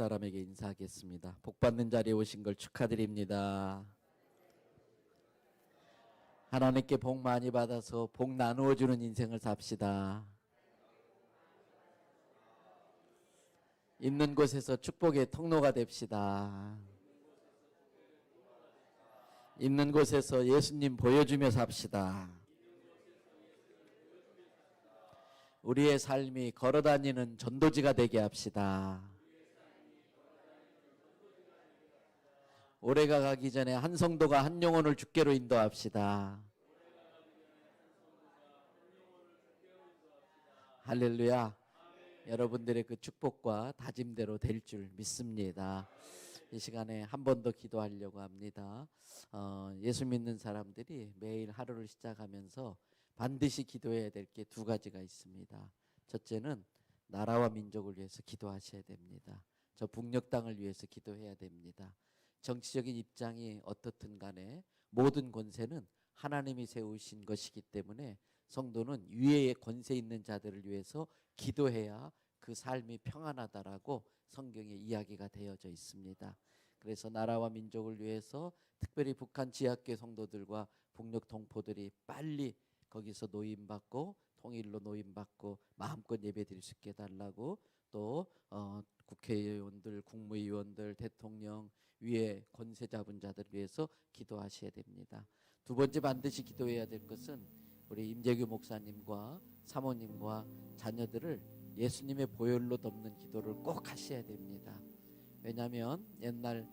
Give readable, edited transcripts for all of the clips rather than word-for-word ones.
사람에게 인사하겠습니다. 복 받는 자리에 오신 걸 축하드립니다. 하나님께 복 많이 받아서 복 나누어 주는 인생을 삽시다. 있는 곳에서 축복의 통로가 됩시다. 있는 곳에서 예수님 보여주며 삽시다. 우리의 삶이 걸어다니는 전도지가 되게 합시다. 올해가 가기 전에 한 성도가 한 영혼을 주께로 인도합시다. 할렐루야. 여러분들의 그 축복과 다짐대로 될 줄 믿습니다. 이 시간에 한 번 더 기도하려고 합니다. 예수 믿는 사람들이 매일 하루를 시작하면서 반드시 기도해야 될 게 두 가지가 있습니다. 첫째는 나라와 민족을 위해서 기도하셔야 됩니다. 저 북녘 땅을 위해서 기도해야 됩니다. 정치적인 입장이 어떻든 간에 모든 권세는 하나님이 세우신 것이기 때문에 성도는 위에 권세 있는 자들을 위해서 기도해야 그 삶이 평안하다라고 성경에 이야기가 되어져 있습니다. 그래서 나라와 민족을 위해서 특별히 북한 지하교 성도들과 북녘 동포들이 빨리 거기서 노임받고 통일로 노임받고 마음껏 예배드릴 수 있게 해달라고 또 국회의원들, 국무위원들, 대통령 위에 권세 잡은 자들을 위해서 기도하셔야 됩니다. 두 번째 반드시 기도해야 될 것은 우리 임재규 목사님과 사모님과 자녀들을 예수님의 보혈로 덮는 기도를 꼭 하셔야 됩니다. 왜냐하면 옛날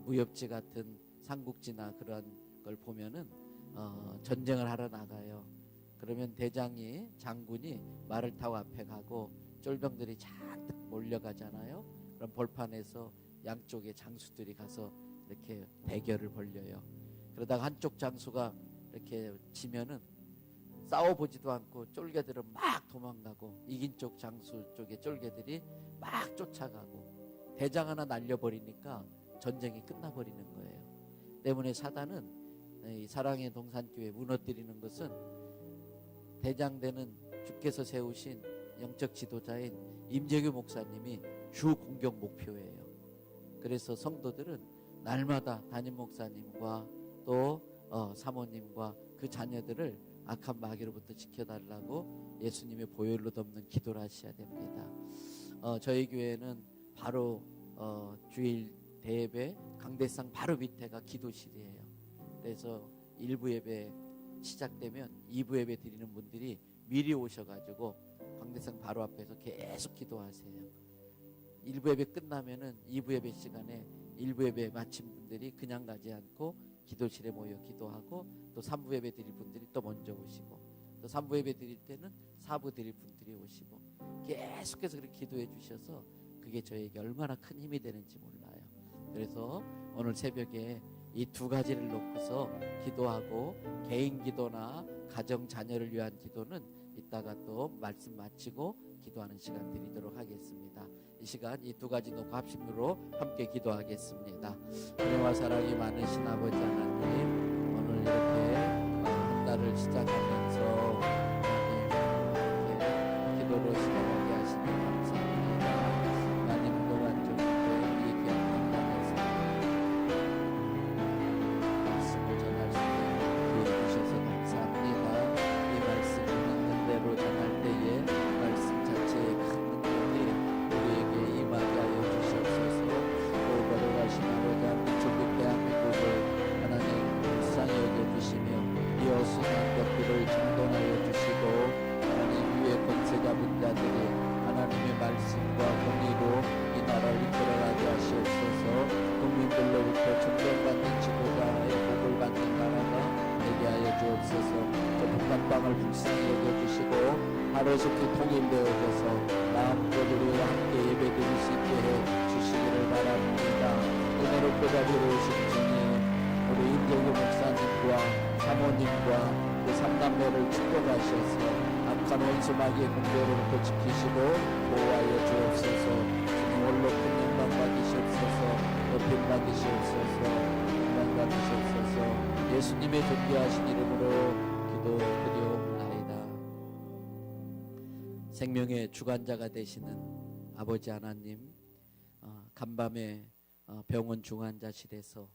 무협지 같은 삼국지나 그런 걸 보면은 전쟁을 하러 나가요. 그러면 대장이 장군이 말을 타고 앞에 가고 쫄병들이 잔뜩 몰려가잖아요. 그럼 벌판에서 양쪽에 장수들이 가서 이렇게 대결을 벌려요. 그러다가 한쪽 장수가 이렇게 지면은 싸워보지도 않고 쫄개들은 막 도망가고 이긴 쪽 장수 쪽의 쫄개들이 막 쫓아가고 대장 하나 날려버리니까 전쟁이 끝나버리는 거예요. 때문에 사단은 이 사랑의 동산교회 무너뜨리는 것은 대장되는 주께서 세우신 영적 지도자인 임재규 목사님이 주 공격 목표예요. 그래서 성도들은 날마다 담임 목사님과 또 사모님과 그 자녀들을 악한 마귀로부터 지켜달라고 예수님의 보혈로 덮는 기도를 하셔야 됩니다. 저희 교회는 바로 주일 대예배 강대상 바로 밑에가 기도실이에요. 그래서 1부 예배 시작되면 2부 예배 드리는 분들이 미리 오셔가지고 강대상 바로 앞에서 계속 기도하세요. 1부 예배 끝나면은 2부 예배 시간에 1부 예배 마친 분들이 그냥 가지 않고 기도실에 모여 기도하고 또 3부 예배 드릴 분들이 또 먼저 오시고 또 3부 예배 드릴 때는 4부 드릴 분들이 오시고 계속해서 그렇게 기도해 주셔서 그게 저에게 얼마나 큰 힘이 되는지 몰라요. 그래서 오늘 새벽에 이 두 가지를 놓고서 기도하고 개인 기도나 가정 자녀를 위한 기도는 이따가 또 말씀 마치고 기도하는 시간 드리도록 하겠습니다. 이 시간 이 두 가지 놓고 합심으로 함께 기도하겠습니다. 은혜와 사랑이 많으신 아버지 하나님, 오늘 이렇게 한 달을 시작하면서 이렇게 기도로 시작하게 하시니 감사합니다. 하나님 그동안 좀 우리에게 만나면서 말씀을 전할 수 있게 기회해 주셔서 감사합니다. 이 말씀을 있는 대로 전할 때에 말씀 자체에 큰 능력이 우리에게 임하게 하여 주시옵소서. 또 걸어가신 아버지 하나님 조국 대한민국을 하나님 불쌍히 여겨주시며 이어순한 것들을 정돈하여 주시고 하나님 위에 권세 잡은 자들이 하나님의 말씀과 공의로 이 나라를 이끌어가게 하시옵소서. 국민들로부터 존경받는 지도자의 복을 받는 나라가 되게 하여 주옵소서. 저 북한 땅을 불쌍히 여겨주시고 하루속히 통일되어져서 마음껏 우리와 함께 예배드릴 수 있게 해 주시기를 바랍니다. 은혜롭고 자비로우신 주님, 우리 임재규 목사님과 사모님과 그 삼남매를 축복하셔서 악한 원수 마귀의 공격으로부터 지키시고 보호하여 주옵소서. 주님 홀로 큰 영광 받으시옵소서. 높임 받으시옵소서. 영광 받으시옵소서. 예수님의 존귀하신 이름으로 기도드리옵나이다. 생명의 주관자가 되시는 아버지 하나님, 간밤에 병원 중환자실에서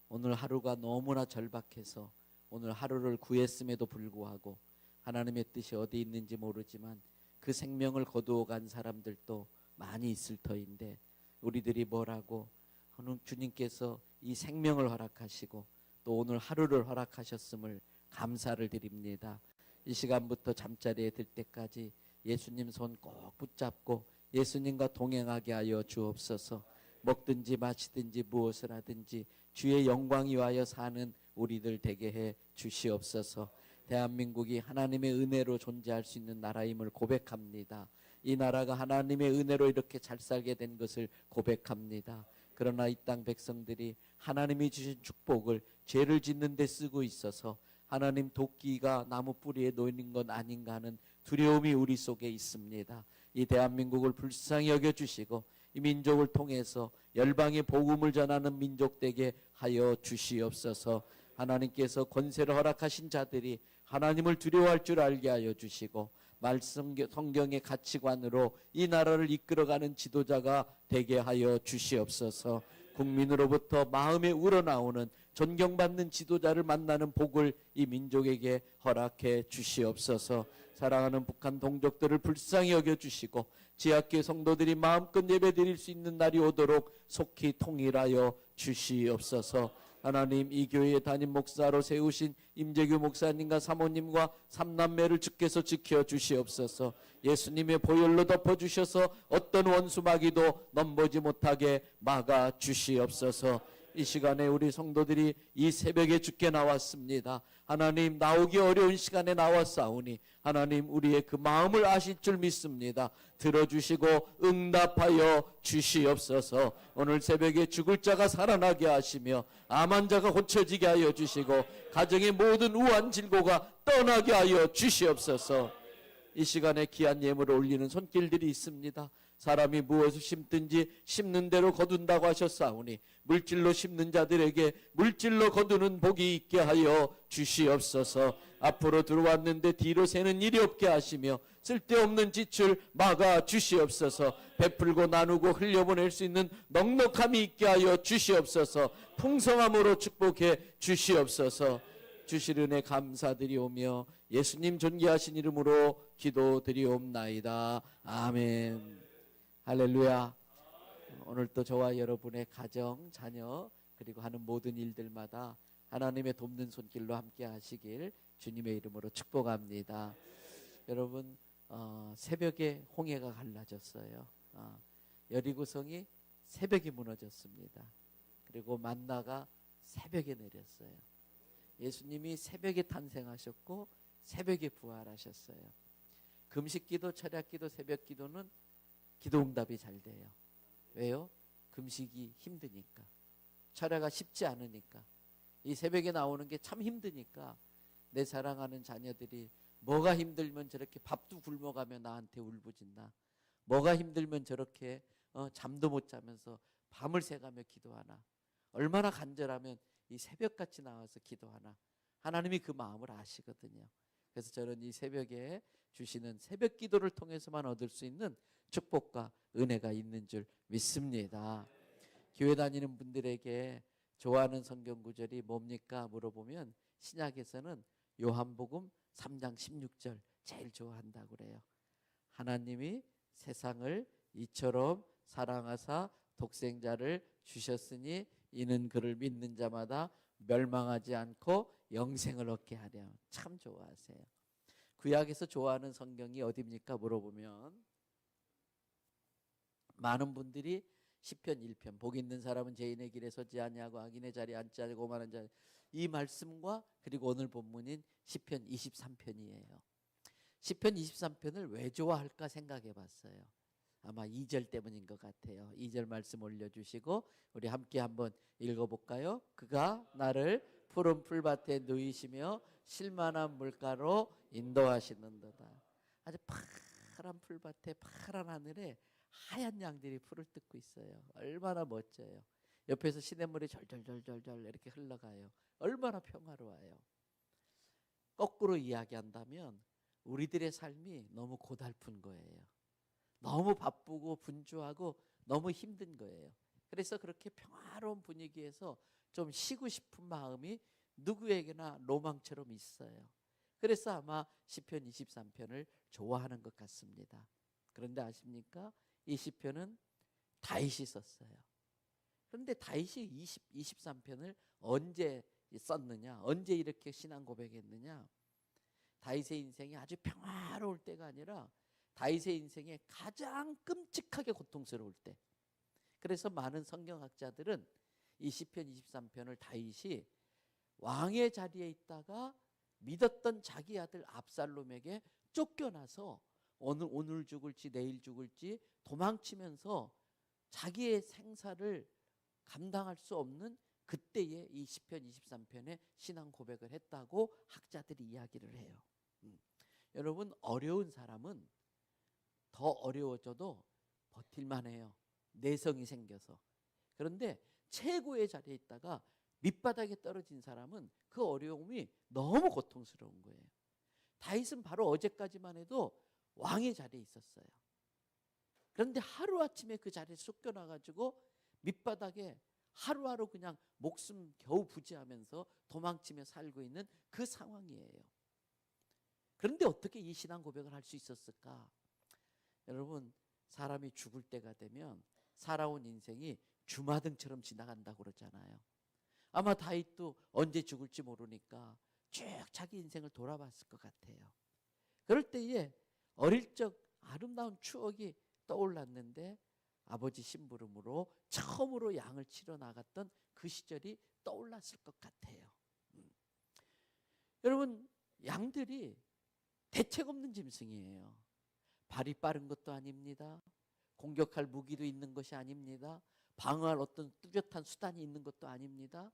오늘 하루가 너무나 절박해서 오늘 하루를 구했음에도 불구하고 하나님의 뜻이 어디 있는지 모르지만 그 생명을 거두어 간 사람들도 많이 있을 터인데 우리들이 뭐라고 주님께서 이 생명을 허락하시고 또 오늘 하루를 허락하셨음을 감사를 드립니다. 이 시간부터 잠자리에 들 때까지 예수님 손 꼭 붙잡고 예수님과 동행하게 하여 주옵소서. 먹든지 마시든지 무엇을 하든지 주의 영광이 위하여 사는 우리들 되게 해 주시옵소서. 대한민국이 하나님의 은혜로 존재할 수 있는 나라임을 고백합니다. 이 나라가 하나님의 은혜로 이렇게 잘 살게 된 것을 고백합니다. 그러나 이 땅 백성들이 하나님이 주신 축복을 죄를 짓는 데 쓰고 있어서 하나님 도끼가 나무 뿌리에 놓이는 건 아닌가 하는 두려움이 우리 속에 있습니다. 이 대한민국을 불쌍히 여겨주시고 이 민족을 통해서 열방의 복음을 전하는 민족 되게 하여 주시옵소서. 하나님께서 권세를 허락하신 자들이 하나님을 두려워할 줄 알게 하여 주시고 말씀 성경의 가치관으로 이 나라를 이끌어가는 지도자가 되게 하여 주시옵소서. 국민으로부터 마음에 우러나오는 존경받는 지도자를 만나는 복을 이 민족에게 허락해 주시옵소서. 사랑하는 북한 동족들을 불쌍히 여겨주시고 지하교회 성도들이 마음껏 예배드릴 수 있는 날이 오도록 속히 통일하여 주시옵소서. 하나님, 이 교회의 담임 목사로 세우신 임재규 목사님과 사모님과 삼남매를 주께서 지켜주시옵소서. 예수님의 보혈로 덮어주셔서 어떤 원수마귀도 넘보지 못하게 막아주시옵소서. 이 시간에 우리 성도들이 이 새벽에 주께 나왔습니다. 하나님, 나오기 어려운 시간에 나왔사오니 하나님 우리의 그 마음을 아실 줄 믿습니다. 들어주시고 응답하여 주시옵소서. 오늘 새벽에 죽을 자가 살아나게 하시며 암한 자가 고쳐지게 하여 주시고 가정의 모든 우한 질고가 떠나게 하여 주시옵소서. 이 시간에 귀한 예물을 올리는 손길들이 있습니다. 사람이 무엇을 심든지 심는 대로 거둔다고 하셨사오니 물질로 심는 자들에게 물질로 거두는 복이 있게 하여 주시옵소서. 앞으로 들어왔는데 뒤로 새는 일이 없게 하시며 쓸데없는 지출 막아 주시옵소서. 베풀고 나누고 흘려보낼 수 있는 넉넉함이 있게 하여 주시옵소서. 풍성함으로 축복해 주시옵소서. 주실 은혜 감사드리오며 예수님 존귀하신 이름으로 기도드리옵나이다. 아멘. 할렐루야. 오늘도 저와 여러분의 가정, 자녀 그리고 하는 모든 일들마다 하나님의 돕는 손길로 함께 하시길 주님의 이름으로 축복합니다. 여러분, 새벽에 홍해가 갈라졌어요. 여리고성이 새벽에 무너졌습니다. 그리고 만나가 새벽에 내렸어요. 예수님이 새벽에 탄생하셨고 새벽에 부활하셨어요. 금식기도, 철야기도, 새벽기도는 기도응답이 잘 돼요. 왜요? 금식이 힘드니까, 철야가 쉽지 않으니까, 이 새벽에 나오는 게 참 힘드니까 내 사랑하는 자녀들이 뭐가 힘들면 저렇게 밥도 굶어가며 나한테 울부짖나, 뭐가 힘들면 저렇게 잠도 못 자면서 밤을 새가며 기도하나, 얼마나 간절하면 이 새벽같이 나와서 기도하나. 하나님이 그 마음을 아시거든요. 그래서 저는 이 새벽에 주시는 새벽 기도를 통해서만 얻을 수 있는 축복과 은혜가 있는 줄 믿습니다. 교회 다니는 분들에게 좋아하는 성경 구절이 뭡니까 물어보면 신약에서는 요한복음 3장 16절 제일 좋아한다고 그래요. 하나님이 세상을 이처럼 사랑하사 독생자를 주셨으니 이는 그를 믿는 자마다 멸망하지 않고 영생을 얻게 하려. 참 좋아하세요. 구약에서 좋아하는 성경이 어디입니까 물어보면 많은 분들이 시편 1편 복 있는 사람은 죄인의 길에 서지 아니하고 악인의 자리에 앉지 않고 오만한 자, 이 말씀과 그리고 오늘 본문인 시편 23편이에요. 시편 23편을 왜 좋아할까 생각해 봤어요. 아마 2절 때문인 것 같아요. 2절 말씀 올려주시고 우리 함께 한번 읽어볼까요? 그가 나를 푸른 풀밭에 누이시며 실만한 물가로 인도하시는도다. 아주 파란 풀밭에 파란 하늘에 하얀 양들이 풀을 뜯고 있어요. 얼마나 멋져요. 옆에서 시냇물이 절절절절절 이렇게 흘러가요. 얼마나 평화로워요. 거꾸로 이야기한다면 우리들의 삶이 너무 고달픈 거예요. 너무 바쁘고 분주하고 너무 힘든 거예요. 그래서 그렇게 평화로운 분위기에서 좀 쉬고 싶은 마음이 누구에게나 로망처럼 있어요. 그래서 아마 시편 23편을 좋아하는 것 같습니다. 그런데 아십니까? 이 시편은 다윗이 썼어요. 그런데 다윗이 23편을 언제 썼느냐? 언제 이렇게 신앙 고백했느냐? 다윗의 인생이 아주 평화로울 때가 아니라 다윗의 인생에 가장 끔찍하게 고통스러울 때. 그래서 많은 성경학자들은 이 시편 23편을 다윗이 왕의 자리에 있다가 믿었던 자기 아들 압살롬에게 쫓겨나서 오늘 죽을지 내일 죽을지 도망치면서 자기의 생사를 감당할 수 없는 그때에 이 시편 23편에 신앙 고백을 했다고 학자들이 이야기를 해요. 여러분, 어려운 사람은 더 어려워져도 버틸만 해요. 내성이 생겨서. 그런데 최고의 자리에 있다가 밑바닥에 떨어진 사람은 그 어려움이 너무 고통스러운 거예요. 다윗은 바로 어제까지만 해도 왕의 자리에 있었어요. 그런데 하루아침에 그 자리에 쫓겨나가지고 밑바닥에 하루하루 그냥 목숨 겨우 부지하면서 도망치며 살고 있는 그 상황이에요. 그런데 어떻게 이 신앙 고백을 할 수 있었을까? 여러분, 사람이 죽을 때가 되면 살아온 인생이 주마등처럼 지나간다고 그러잖아요. 아마 다윗도 언제 죽을지 모르니까 쭉 자기 인생을 돌아봤을 것 같아요. 그럴 때에 어릴 적 아름다운 추억이 떠올랐는데 아버지 심부름으로 처음으로 양을 치러 나갔던 그 시절이 떠올랐을 것 같아요. 여러분, 양들이 대책 없는 짐승이에요. 발이 빠른 것도 아닙니다. 공격할 무기도 있는 것이 아닙니다. 방어할 어떤 뚜렷한 수단이 있는 것도 아닙니다.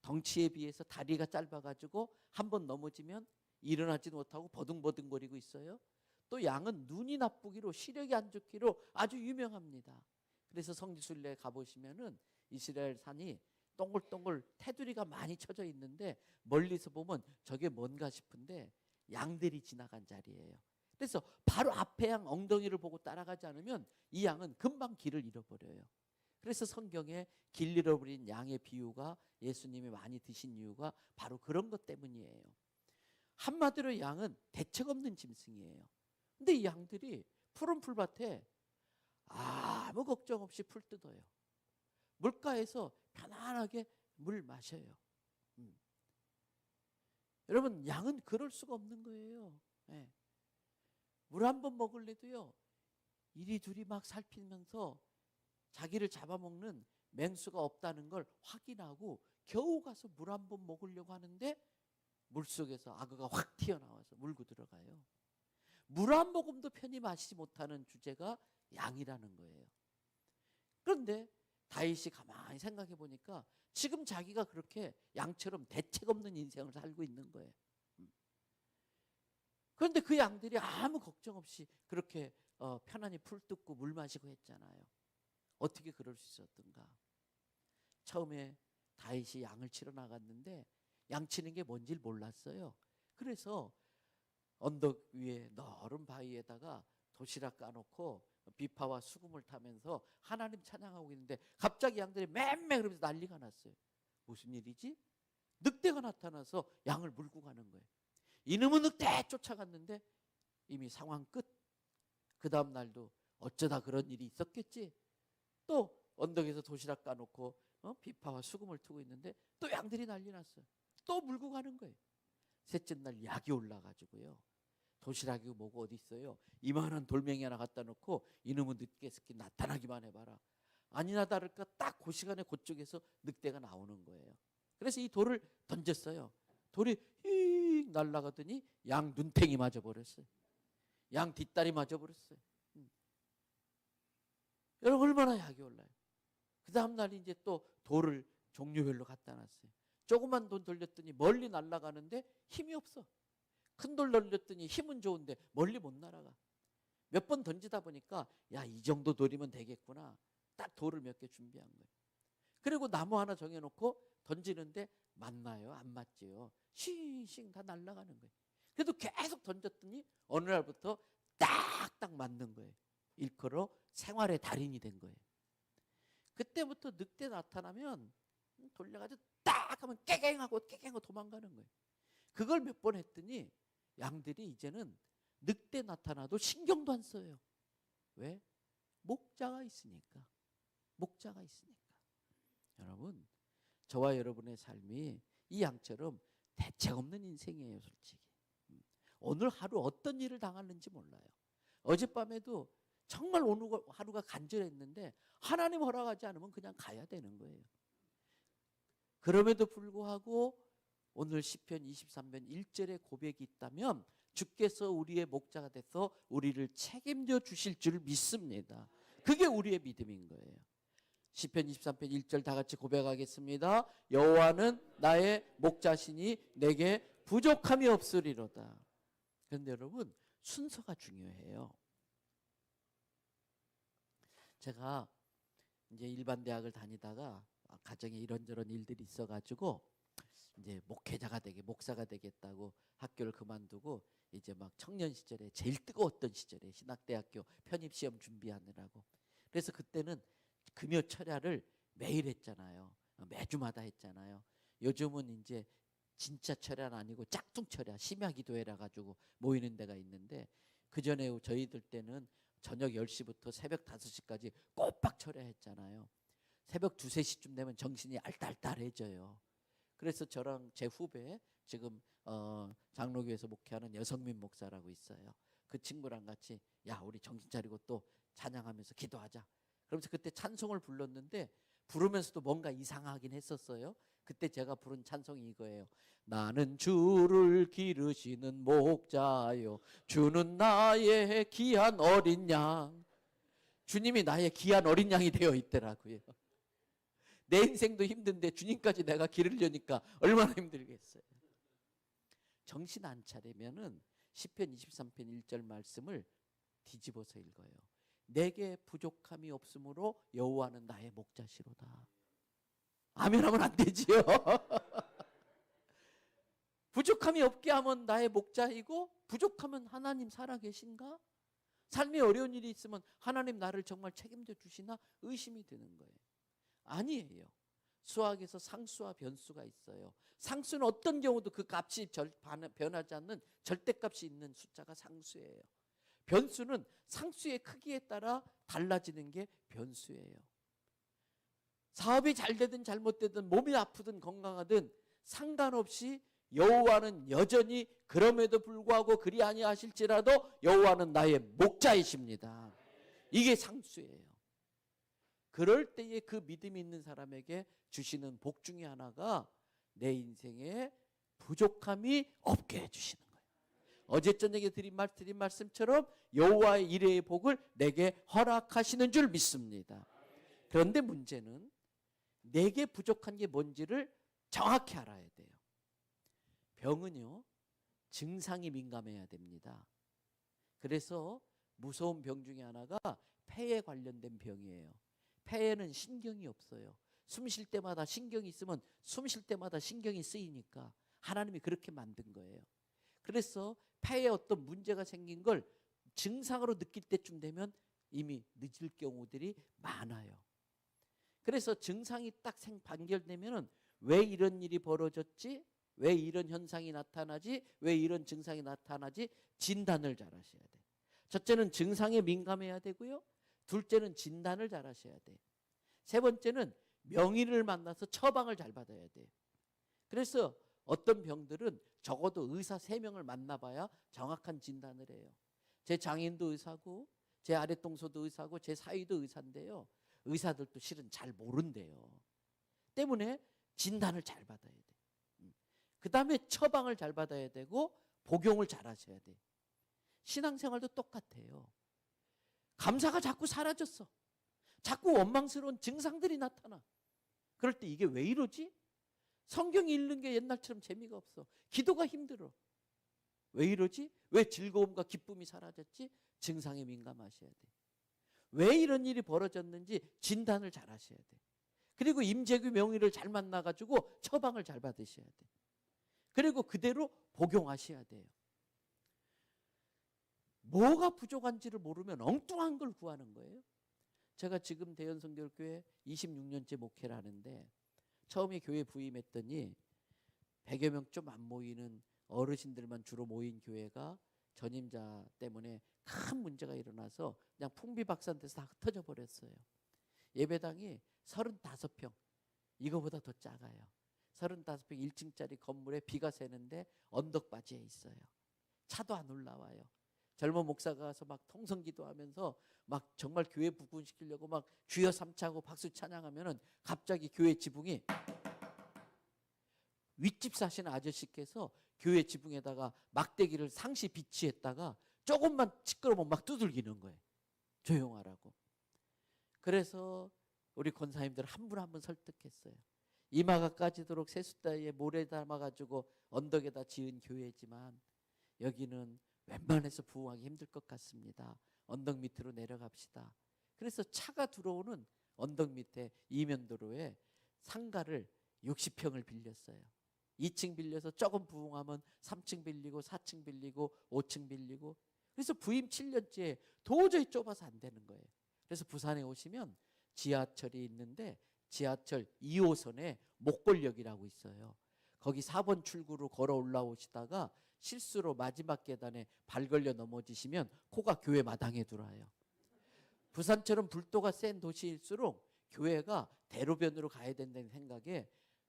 덩치에 비해서 다리가 짧아가지고 한번 넘어지면 일어나지도 못하고 버둥버둥거리고 있어요. 또 양은 눈이 나쁘기로 시력이 안 좋기로 아주 유명합니다. 그래서 성지순례에 가보시면은 이스라엘 산이 동글동글 테두리가 많이 쳐져 있는데 멀리서 보면 저게 뭔가 싶은데 양들이 지나간 자리예요. 그래서 바로 앞에 양 엉덩이를 보고 따라가지 않으면 이 양은 금방 길을 잃어버려요. 그래서 성경에 길 잃어버린 양의 비유가 예수님이 많이 드신 이유가 바로 그런 것 때문이에요. 한마디로 양은 대책 없는 짐승이에요. 근데 이 양들이 푸른 풀밭에 아무 걱정 없이 풀 뜯어요. 물가에서 편안하게 물 마셔요. 여러분, 양은 그럴 수가 없는 거예요. 네. 물 한 번 먹을래도요, 이리저리 막 살피면서 자기를 잡아먹는 맹수가 없다는 걸 확인하고 겨우 가서 물 한 번 먹으려고 하는데 물속에서 악어가 확 튀어나와서 물고 들어가요. 물 한 모금도 편히 마시지 못하는 주제가 양이라는 거예요. 그런데 다윗이 가만히 생각해 보니까 지금 자기가 그렇게 양처럼 대책 없는 인생을 살고 있는 거예요. 그런데 그 양들이 아무 걱정 없이 그렇게 편안히 풀 뜯고 물 마시고 했잖아요. 어떻게 그럴 수 있었던가? 처음에 다윗이 양을 치러 나갔는데 양 치는 게 뭔지를 몰랐어요. 그래서 언덕 위에 넓은 바위에다가 도시락 까놓고 비파와 수금을 타면서 하나님 찬양하고 있는데 갑자기 양들이 맴매 그러면서 난리가 났어요. 무슨 일이지? 늑대가 나타나서 양을 물고 가는 거예요. 이놈의 늑대 쫓아갔는데 이미 상황 끝. 그 다음 날도 어쩌다 그런 일이 있었겠지. 또 언덕에서 도시락 까놓고 비파와 수금을 트고 있는데 또 양들이 난리 났어요. 또 물고 가는 거예요. 셋째 날 약이 올라가지고요. 도시락이 뭐고 어디 있어요. 이만한 돌멩이 하나 갖다 놓고 이놈의 늑대 새끼 나타나기만 해봐라. 아니나 다를까 딱 그 시간에 그쪽에서 늑대가 나오는 거예요. 그래서 이 돌을 던졌어요. 돌이 휙 날아가더니 양 눈탱이 맞아버렸어요. 양 뒷다리 맞아버렸어요. 여러분, 얼마나 약이 올라요. 그 다음 날 이제 또 돌을 종류별로 갖다 놨어요. 조그만 돌 돌렸더니 멀리 날아가는데 힘이 없어. 큰 돌 돌렸더니 힘은 좋은데 멀리 못 날아가. 몇 번 던지다 보니까 야, 이 정도 돌이면 되겠구나. 딱 돌을 몇 개 준비한 거예요. 그리고 나무 하나 정해놓고 던지는데 맞나요? 안 맞지요. 싱싱 다 날아가는 거예요. 그래도 계속 던졌더니 어느 날부터 딱딱 맞는 거예요. 일컬어 생활의 달인이 된 거예요. 그때부터 늑대 나타나면 돌려가지고 딱 하면 깨갱하고 도망가는 거예요. 그걸 몇 번 했더니 양들이 이제는 늑대 나타나도 신경도 안 써요. 왜? 목자가 있으니까. 목자가 있으니까. 여러분, 저와 여러분의 삶이 이 양처럼 대책 없는 인생이에요, 솔직히. 오늘 하루 어떤 일을 당하는지 몰라요. 어젯밤에도 정말 오늘 하루가 간절했는데 하나님 허락하지 않으면 그냥 가야 되는 거예요. 그럼에도 불구하고 오늘 시편 23편 1절의 고백이 있다면 주께서 우리의 목자가 돼서 우리를 책임져 주실 줄 믿습니다. 그게 우리의 믿음인 거예요. 시편 23편 1절 다 같이 고백하겠습니다. 여호와는 나의 목자시니 내게 부족함이 없으리로다. 그런데 여러분, 순서가 중요해요. 제가 이제 일반 대학을 다니다가 가정에 이런저런 일들이 있어가지고 이제 목사가 되겠다고 학교를 그만두고 이제 막 청년 시절에 제일 뜨거웠던 시절에 신학대학교 편입시험 준비하느라고. 그래서 그때는 금요 철야를 매일 했잖아요. 매주마다 했잖아요. 요즘은 이제 진짜 철야는 아니고 짝퉁 철야, 심야 기도회라 가지고 모이는 데가 있는데, 그 전에 저희들 때는 저녁 10시부터 새벽 5시까지 꼬박 철야했잖아요. 새벽 2, 3시쯤 되면 정신이 알딸딸해져요. 그래서 저랑 제 후배, 지금 장로교에서 목회하는 여성민 목사라고 있어요. 그 친구랑 같이 야, 우리 정신 차리고 또 찬양하면서 기도하자. 그러면서 그때 찬송을 불렀는데 부르면서도 뭔가 이상하긴 했었어요. 그때 제가 부른 찬송이 이거예요. 나는 주를 기르시는 목자요, 주는 나의 귀한 어린 양. 주님이 나의 귀한 어린 양이 되어 있더라고요. 내 인생도 힘든데 주님까지 내가 기르려니까 얼마나 힘들겠어요. 정신 안 차리면은 시편 23편 1절 말씀을 뒤집어서 읽어요. 내게 부족함이 없으므로 여호와는 나의 목자시로다. 아멘 하면 안 되지요. 부족함이 없게 하면 나의 목자이고, 부족하면 하나님 살아계신가? 삶에 어려운 일이 있으면 하나님 나를 정말 책임져 주시나 의심이 드는 거예요. 아니에요. 수학에서 상수와 변수가 있어요. 상수는 어떤 경우도 그 값이 변하지 않는 절대값이 있는 숫자가 상수예요. 변수는 상수의 크기에 따라 달라지는 게 변수예요. 사업이 잘 되든 잘못되든 몸이 아프든 건강하든 상관없이 여호와는 여전히 그럼에도 불구하고 그리 아니하실지라도 여호와는 나의 목자이십니다. 이게 상수예요. 그럴 때에 그 믿음이 있는 사람에게 주시는 복 중에 하나가 내 인생에 부족함이 없게 해주시는 거예요. 어제 저녁에 드린 말씀처럼 여호와의 이레의 복을 내게 허락하시는 줄 믿습니다. 그런데 문제는 내게 부족한 게 뭔지를 정확히 알아야 돼요. 병은요, 증상이 민감해야 됩니다. 그래서 무서운 병 중에 하나가 폐에 관련된 병이에요. 폐에는 신경이 없어요. 숨 쉴 때마다 신경이 있으면 숨 쉴 때마다 신경이 쓰이니까 하나님이 그렇게 만든 거예요. 그래서 폐에 어떤 문제가 생긴 걸 증상으로 느낄 때쯤 되면 이미 늦을 경우들이 많아요. 그래서 증상이 딱 반결되면은 왜 이런 일이 벌어졌지? 왜 이런 현상이 나타나지? 왜 이런 증상이 나타나지? 진단을 잘 하셔야 돼요. 첫째는 증상에 민감해야 되고요. 둘째는 진단을 잘 하셔야 돼요. 세 번째는 명의를 만나서 처방을 잘 받아야 돼요. 그래서 어떤 병들은 적어도 의사 3명을 만나봐야 정확한 진단을 해요. 제 장인도 의사고, 제 아랫동서도 의사고, 제 사위도 의사인데요. 의사들도 실은 잘 모른대요. 때문에 진단을 잘 받아야 돼요. 그 다음에 처방을 잘 받아야 되고 복용을 잘 하셔야 돼요. 신앙생활도 똑같아요. 감사가 자꾸 사라졌어. 자꾸 원망스러운 증상들이 나타나. 그럴 때 이게 왜 이러지? 성경 읽는 게 옛날처럼 재미가 없어. 기도가 힘들어. 왜 이러지? 왜 즐거움과 기쁨이 사라졌지? 증상에 민감하셔야 돼. 왜 이런 일이 벌어졌는지 진단을 잘 하셔야 돼. 그리고 임재규 명의를 잘 만나가지고 처방을 잘 받으셔야 돼. 그리고 그대로 복용하셔야 돼요. 뭐가 부족한지를 모르면 엉뚱한 걸 구하는 거예요. 제가 지금 대연성결교회 26년째 목회를 하는데 처음에 교회 부임했더니 100여 명 좀 안 모이는 어르신들만 주로 모인 교회가 전임자 때문에 큰 문제가 일어나서 그냥 풍비박산돼서 다 흩어져 버렸어요. 예배당이 35평, 이거보다 더 작아요. 35평 1층짜리 건물에 비가 새는데 언덕바지에 있어요. 차도 안 올라와요. 젊은 목사가 가서 막 통성기도하면서 막 정말 교회 부흥시키려고 막 주여 삼차하고 박수 찬양하면은 갑자기 교회 지붕이, 윗집 사시는 아저씨께서 교회 지붕에다가 막대기를 상시 비치했다가 조금만 시끄러우면 막 두들기는 거예요. 조용하라고. 그래서 우리 권사님들 한 분 한 분 설득했어요. 이마가 까지도록 세숫다리에 모래 담아가지고 언덕에다 지은 교회지만 여기는 웬만해서 부흥하기 힘들 것 같습니다. 언덕 밑으로 내려갑시다. 그래서 차가 들어오는 언덕 밑에 이면도로에 상가를 60평을 빌렸어요. 2층 빌려서 조금 부흥하면 3층 빌리고 4층 빌리고 5층 빌리고. 그래서 부임 7년째 도저히 좁아서 안 되는 거예요. 그래서 부산에 오시면 지하철이 있는데 지하철 2호선에 목골역이라고 있어요. 거기 4번 출구로 걸어 올라오시다가 실수로 마지막 계단에 발 걸려 넘어지시면 코가 교회 마당에 들어와요. 부산처럼 불도가 센 도시일수록 교회가 대로변으로 가야 된다는 생각에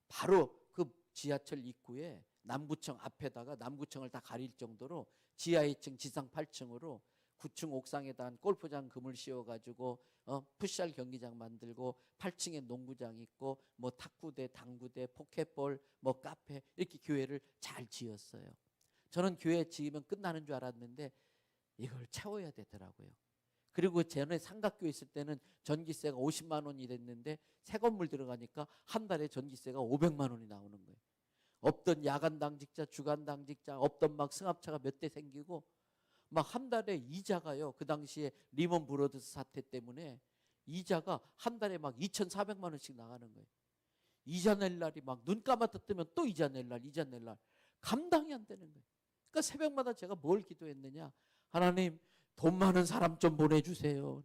바로 그 지하철 입구에 남구청 앞에다가 남구청을 다 가릴 정도로 지하 2층 지상 8층으로 9층 옥상에다 골프장 그물 씌워가지고 풋살 경기장 만들고 8층에 농구장 있고 뭐 탁구대, 당구대, 포켓볼, 뭐 카페 이렇게 교회를 잘 지었어요. 저는 교회 지으면 끝나는 줄 알았는데 이걸 채워야 되더라고요. 그리고 전에 삼각교회 있을 때는 전기세가 50만 원이 됐는데 새 건물 들어가니까 한 달에 전기세가 500만 원이 나오는 거예요. 없던 야간 당직자, 주간 당직자, 없던 막 승합차가 몇 대 생기고 막 한 달에 이자가요. 그 당시에 리먼 브러더스 사태 때문에 이자가 한 달에 막 2,400만 원씩 나가는 거예요. 이자 낼 날이 막 눈 감았다 뜨면 또 이자 낼 날, 이자 낼 날. 감당이 안 되는 거예요. 그러니까 새벽마다 제가 뭘 기도했느냐. 하나님, 돈 많은 사람 좀 보내주세요.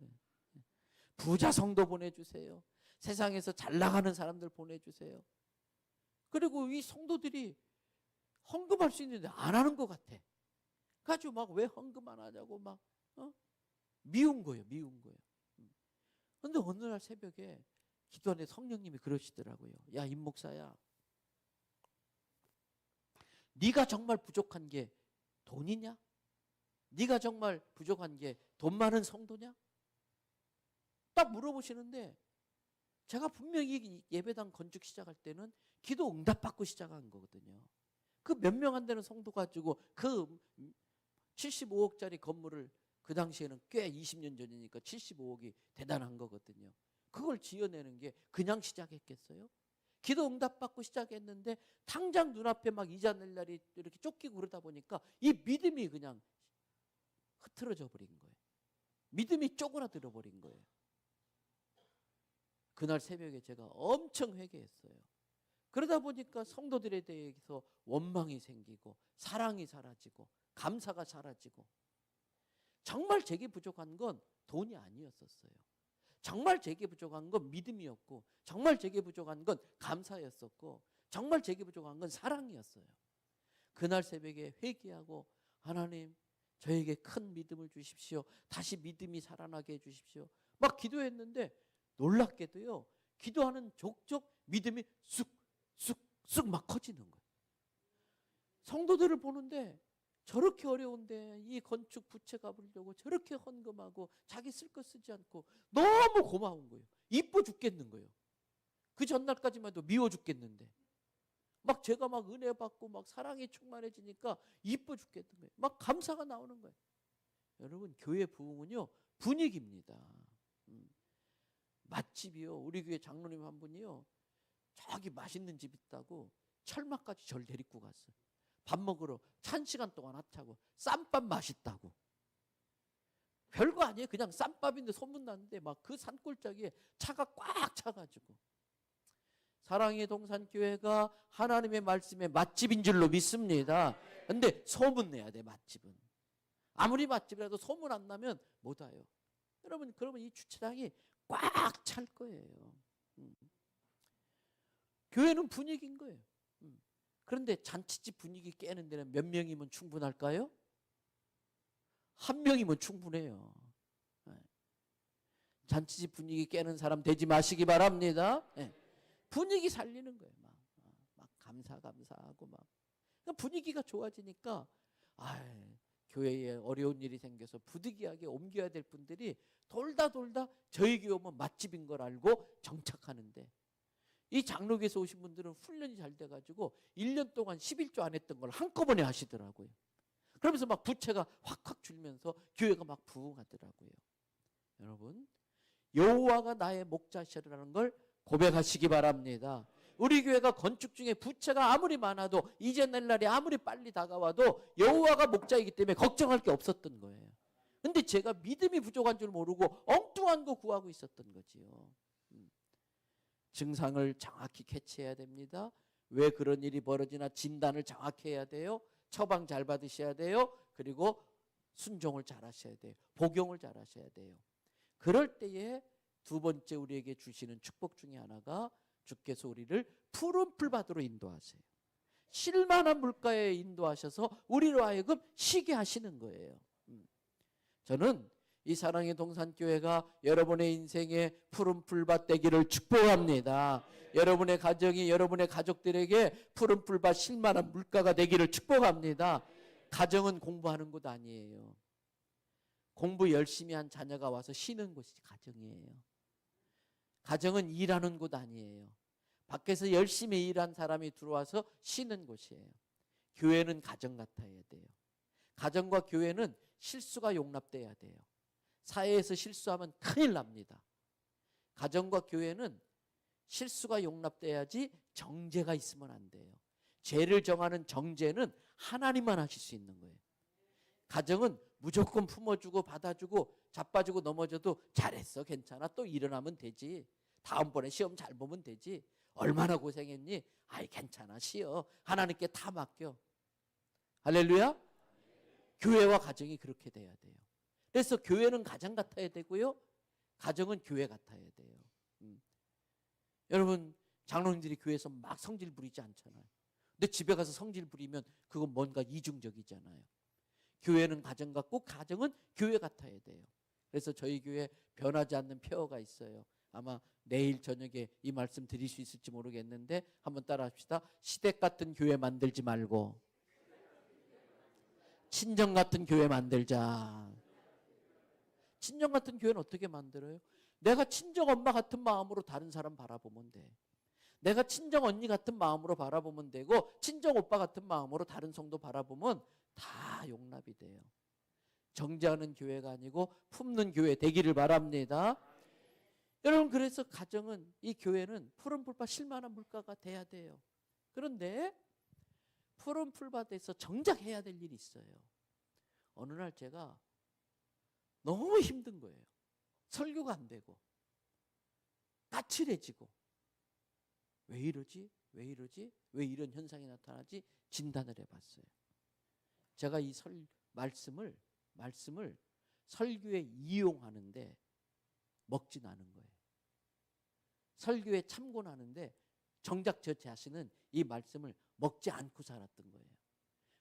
부자 성도 보내주세요. 세상에서 잘 나가는 사람들 보내주세요. 그리고 이 성도들이 헌금할 수 있는데 안 하는 것 같아. 가지고 막 왜 헌금 안 하냐고 막 미운 거예요. 미운 거예요. 근데 어느 날 새벽에 기도하는데 성령님이 그러시더라고요. 야, 임 목사야. 네가 정말 부족한 게 돈이냐? 네가 정말 부족한 게 돈 많은 성도냐? 딱 물어보시는데 제가 분명히 예배당 건축 시작할 때는 기도 응답받고 시작한 거거든요. 그 몇 명 안 되는 성도 가지고 그 75억짜리 건물을 그 당시에는 꽤 20년 전이니까 75억이 대단한 거거든요. 그걸 지어내는 게 그냥 시작했겠어요? 기도 응답받고 시작했는데 당장 눈앞에 막 이자 낼 날이 이렇게 쫓기고 그러다 보니까 이 믿음이 그냥 흐트러져 버린 거예요. 믿음이 쪼그라들어 버린 거예요. 그날 새벽에 제가 엄청 회개했어요. 그러다 보니까 성도들에 대해서 원망이 생기고 사랑이 사라지고 감사가 사라지고 정말 제게 부족한 건 돈이 아니었었어요. 정말 제게 부족한 건 믿음이었고 정말 제게 부족한 건 감사였었고 정말 제게 부족한 건 사랑이었어요. 그날 새벽에 회개하고 하나님 저에게 큰 믿음을 주십시오. 다시 믿음이 살아나게 해주십시오. 막 기도했는데 놀랍게도요. 기도하는 족족 믿음이 쑥쑥쑥 막 커지는 거예요. 성도들을 보는데 저렇게 어려운데 이 건축 부채 갚으려고 저렇게 헌금하고 자기 쓸 거 쓰지 않고 너무 고마운 거예요. 이뻐 죽겠는 거예요. 그 전날까지만 해도 미워 죽겠는데 막 제가 막 은혜 받고 막 사랑이 충만해지니까 이뻐 죽겠는 거예요. 막 감사가 나오는 거예요. 여러분 교회 부흥은요 분위기입니다. 맛집이요. 우리 교회 장로님 한 분이요. 저기 맛있는 집 있다고 철마까지 절 데리고 갔어요. 밥 먹으러 1시간 동안 합차고 쌈밥 맛있다고. 별거 아니에요. 그냥 쌈밥인데 소문났는데 막 그 산골짜기에 차가 꽉 차가지고. 사랑의 동산교회가 하나님의 말씀의 맛집인 줄로 믿습니다. 근데 소문내야 돼. 맛집은. 아무리 맛집이라도 소문 안 나면 못 와요. 여러분 그러면 이 주차장이 꽉 찰 거예요. 교회는 분위기인 거예요. 그런데 잔치집 분위기 깨는 데는 몇 명이면 충분할까요? 한 명이면 충분해요. 잔치집 분위기 깨는 사람 되지 마시기 바랍니다. 분위기 살리는 거예요. 막 감사하고 막. 그러니까 분위기가 좋아지니까 교회에 어려운 일이 생겨서 부득이하게 옮겨야 될 분들이 돌다 저희 교회 오면 맛집인 걸 알고 정착하는데, 이 장로교에서 오신 분들은 훈련이 잘 돼가지고 1년 동안 11조 안 했던 걸 한꺼번에 하시더라고요. 그러면서 막 부채가 확확 줄면서 교회가 막 부흥하더라고요. 여러분, 여호와가 나의 목자시라는 걸 고백하시기 바랍니다. 우리 교회가 건축 중에 부채가 아무리 많아도, 이제 낼 날이 아무리 빨리 다가와도 여호와가 목자이기 때문에 걱정할 게 없었던 거예요. 근데 제가 믿음이 부족한 줄 모르고 엉뚱한 거 구하고 있었던 거지요. 증상을 정확히 캐치해야 됩니다. 왜 그런 일이 벌어지나 진단을 정확히 해야 돼요. 처방 잘 받으셔야 돼요. 그리고 순종을 잘 하셔야 돼요. 복용을 잘 하셔야 돼요. 그럴 때에 두 번째 우리에게 주시는 축복 중에 하나가, 주께서 우리를 푸른 풀밭으로 인도하세요. 쉴만한 물가에 인도하셔서 우리로 하여금 쉬게 하시는 거예요. 저는 이 사랑의 동산교회가 여러분의 인생에 푸른 풀밭 되기를 축복합니다. 여러분의 가정이 여러분의 가족들에게 푸른 풀밭 쉴만한 물가가 되기를 축복합니다. 가정은 공부하는 곳 아니에요. 공부 열심히 한 자녀가 와서 쉬는 곳이 가정이에요. 가정은 일하는 곳 아니에요. 밖에서 열심히 일한 사람이 들어와서 쉬는 곳이에요. 교회는 가정 같아야 돼요. 가정과 교회는 실수가 용납돼야 돼요. 사회에서 실수하면 큰일 납니다. 가정과 교회는 실수가 용납돼야지 정죄가 있으면 안 돼요. 죄를 정하는 정죄는 하나님만 하실 수 있는 거예요. 가정은 무조건 품어주고 받아주고 자빠지고 넘어져도 잘했어, 괜찮아, 또 일어나면 되지, 다음번에 시험 잘 보면 되지, 얼마나 고생했니, 아이 괜찮아, 쉬어, 하나님께 다 맡겨. 할렐루야. 교회와 가정이 그렇게 돼야 돼요. 그래서 교회는 가정 같아야 되고요, 가정은 교회 같아야 돼요. 여러분, 장로님들이 교회에서 막 성질 부리지 않잖아요. 근데 집에 가서 성질 부리면 그건 뭔가 이중적이잖아요. 교회는 가정 같고 가정은 교회 같아야 돼요. 그래서 저희 교회 변하지 않는 표어가 있어요. 아마 내일 저녁에 이 말씀 드릴 수 있을지 모르겠는데 한번 따라 합시다. 시댁 같은 교회 만들지 말고 친정 같은 교회 만들자. 친정 같은 교회는 어떻게 만들어요? 내가 친정 엄마 같은 마음으로 다른 사람 바라보면 돼. 내가 친정 언니 같은 마음으로 바라보면 되고, 친정 오빠 같은 마음으로 다른 성도 바라보면 다 용납이 돼요. 정죄하는 교회가 아니고 품는 교회 되기를 바랍니다. 여러분, 그래서 가정은, 이 교회는 푸른 풀밭 쉴만한 물가가 돼야 돼요. 그런데 푸른 풀밭에서 정작 해야 될 일이 있어요. 어느 날 제가 너무 힘든 거예요. 설교가 안 되고 까칠해지고, 왜 이러지? 왜 이러지? 왜 이런 현상이 나타나지? 진단을 해봤어요. 제가 이 말씀을 설교에 이용하는데 먹진 않은 거예요. 설교에 참고하는데 정작 저 자신은 이 말씀을 먹지 않고 살았던 거예요.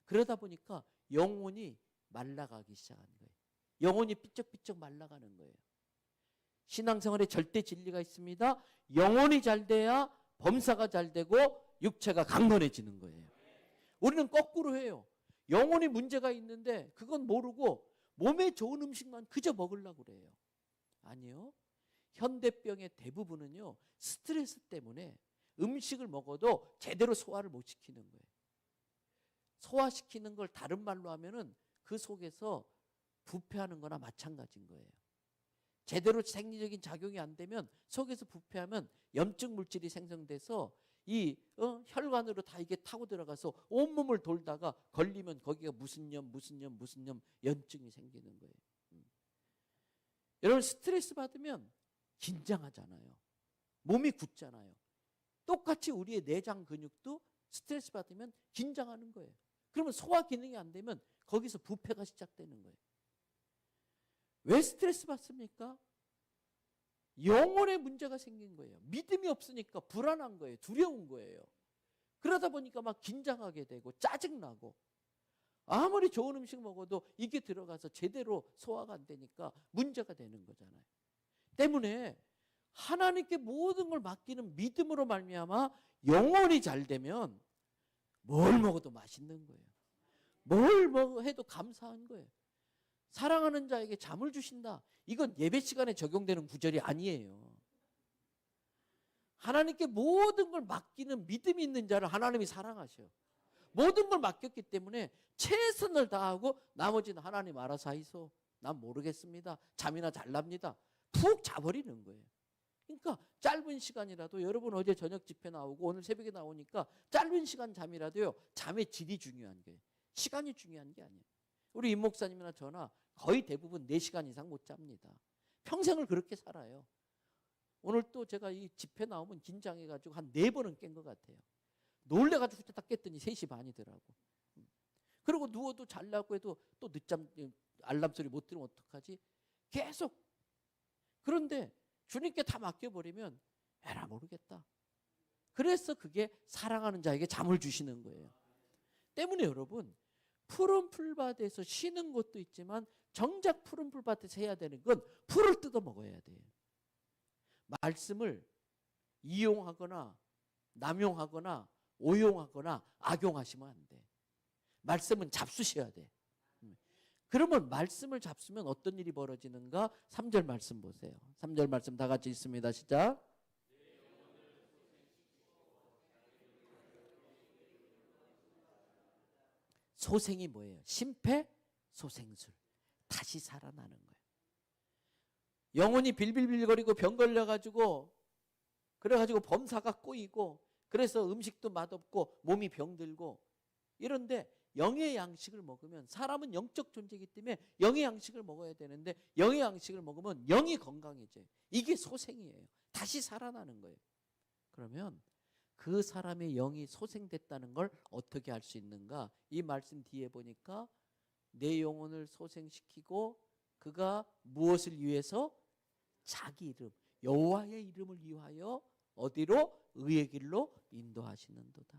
그러다 보니까 영혼이 말라가기 시작한 거예요. 영혼이 삐쩍삐쩍 말라가는 거예요. 신앙생활에 절대 진리가 있습니다. 영혼이 잘 돼야 범사가 잘 되고 육체가 강건해지는 거예요. 우리는 거꾸로 해요. 영혼이 문제가 있는데 그건 모르고 몸에 좋은 음식만 그저 먹으려고 그래요. 아니요. 현대병의 대부분은요, 스트레스 때문에 음식을 먹어도 제대로 소화를 못 시키는 거예요. 소화시키는 걸 다른 말로 하면은 그 속에서 부패하는 거나 마찬가지인 거예요. 제대로 생리적인 작용이 안 되면, 속에서 부패하면 염증 물질이 생성돼서 이 혈관으로 다 이게 타고 들어가서 온몸을 돌다가 걸리면 거기가 무슨 염 염증이 생기는 거예요. 여러분, 스트레스 받으면 긴장하잖아요. 몸이 굳잖아요. 똑같이 우리의 내장 근육도 스트레스 받으면 긴장하는 거예요. 그러면 소화 기능이 안 되면 거기서 부패가 시작되는 거예요. 왜 스트레스 받습니까? 영혼에 문제가 생긴 거예요. 믿음이 없으니까 불안한 거예요. 두려운 거예요. 그러다 보니까 막 긴장하게 되고 짜증나고, 아무리 좋은 음식 먹어도 이게 들어가서 제대로 소화가 안 되니까 문제가 되는 거잖아요. 때문에 하나님께 모든 걸 맡기는 믿음으로 말미암아 영혼이 잘 되면 뭘 먹어도 맛있는 거예요. 뭘 해도 감사한 거예요. 사랑하는 자에게 잠을 주신다. 이건 예배 시간에 적용되는 구절이 아니에요. 하나님께 모든 걸 맡기는 믿음이 있는 자를 하나님이 사랑하셔요. 모든 걸 맡겼기 때문에 최선을 다하고 나머지는 하나님 알아서 하이소. 난 모르겠습니다. 잠이나 잘 납니다. 푹 자버리는 거예요. 그러니까 짧은 시간이라도, 여러분 어제 저녁 집회 나오고 오늘 새벽에 나오니까 짧은 시간 잠이라도요, 잠의 질이 중요한 거예요. 시간이 중요한 게 아니에요. 우리 임 목사님이나 저나 거의 대부분 4시간 이상 못 잡니다. 평생을 그렇게 살아요. 오늘 또 제가 이 집회 나오면 긴장해가지고 한 4번은 깬 것 같아요. 놀래가지고 딱 깼더니 3시 반이더라고. 그리고 누워도 잘라고 해도 또 늦잠, 알람 소리 못 들으면 어떡하지? 계속. 그런데 주님께 다 맡겨버리면 에라 모르겠다. 그래서 그게 사랑하는 자에게 잠을 주시는 거예요. 때문에 여러분, 푸른 풀밭에서 쉬는 것도 있지만 정작 푸른 풀밭에서 해야 되는 건 풀을 뜯어 먹어야 돼요. 말씀을 이용하거나 남용하거나 오용하거나 악용하시면 안 돼. 말씀은 잡수셔야 돼. 그러면 말씀을 잡수면 어떤 일이 벌어지는가? 3절 말씀 보세요. 3절 말씀 다 같이 있습니다. 시작. 소생이 뭐예요? 심폐소생술. 다시 살아나는 거예요. 영혼이 빌빌빌거리고 병 걸려가지고, 그래가지고 범사가 꼬이고, 그래서 음식도 맛없고 몸이 병들고 이런데, 영의 양식을 먹으면, 사람은 영적 존재이기 때문에 영의 양식을 먹어야 되는데 영의 양식을 먹으면 영이 건강해져요. 이게 소생이에요. 다시 살아나는 거예요. 그러면 그 사람의 영이 소생됐다는 걸 어떻게 알 수 있는가? 이 말씀 뒤에 보니까 내 영혼을 소생시키고 그가 무엇을 위해서? 자기 이름, 여호와의 이름을 위하여 어디로? 의의 길로 인도하시는도다.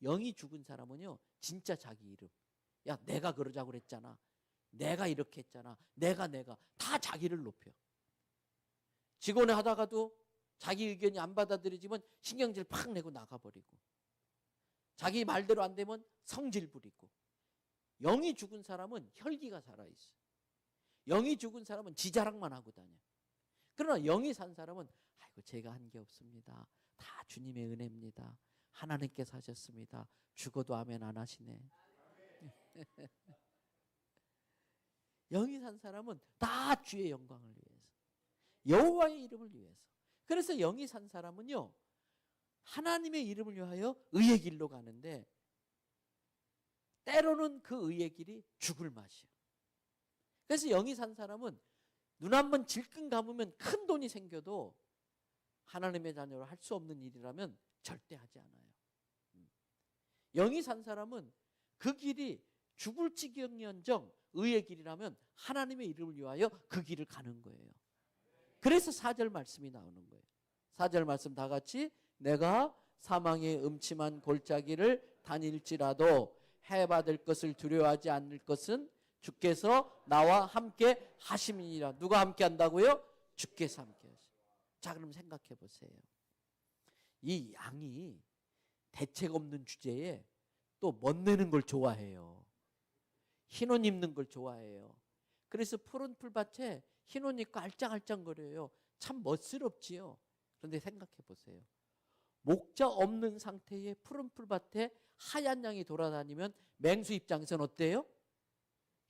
영이 죽은 사람은요, 진짜 자기 이름, 야 내가 그러자고 그랬잖아, 내가 이렇게 했잖아, 내가 다 자기를 높여. 직원회 하다가도 자기 의견이 안 받아들여지면 신경질 팍 내고 나가버리고, 자기 말대로 안 되면 성질 부리고. 영이 죽은 사람은 혈기가 살아있어. 영이 죽은 사람은 지 자랑만 하고 다녀. 그러나 영이 산 사람은 아이고 제가 한 게 없습니다. 다 주님의 은혜입니다. 하나님께서 하셨습니다. 죽어도 아멘 안 하시네. 영이 산 사람은 다 주의 영광을 위해서, 여호와의 이름을 위해서. 그래서 영이 산 사람은요, 하나님의 이름을 위하여 의의 길로 가는데, 때로는 그 의의 길이 죽을 맛이에요. 그래서 영이 산 사람은 눈 한번 질끈 감으면 큰 돈이 생겨도 하나님의 자녀로 할 수 없는 일이라면 절대 하지 않아요. 영이 산 사람은 그 길이 죽을 지경이언정 의의 길이라면 하나님의 이름을 위하여 그 길을 가는 거예요. 그래서 4절 말씀이 나오는 거예요. 4절 말씀 다 같이. 내가 사망의 음침한 골짜기를 다닐지라도 해받을 것을 두려워하지 않을 것은 주께서 나와 함께 하심이니라. 누가 함께 한다고요? 주께서 함께 하시. 자, 그럼 생각해 보세요. 이 양이 대책 없는 주제에 또 멋내는 걸 좋아해요. 흰 옷 입는 걸 좋아해요. 그래서 푸른 풀밭에 흰 옷 입고 알짱알짱거려요. 참 멋스럽지요. 그런데 생각해 보세요. 목자 없는 상태의 푸른 풀밭에 하얀 양이 돌아다니면 맹수 입장에서는 어때요?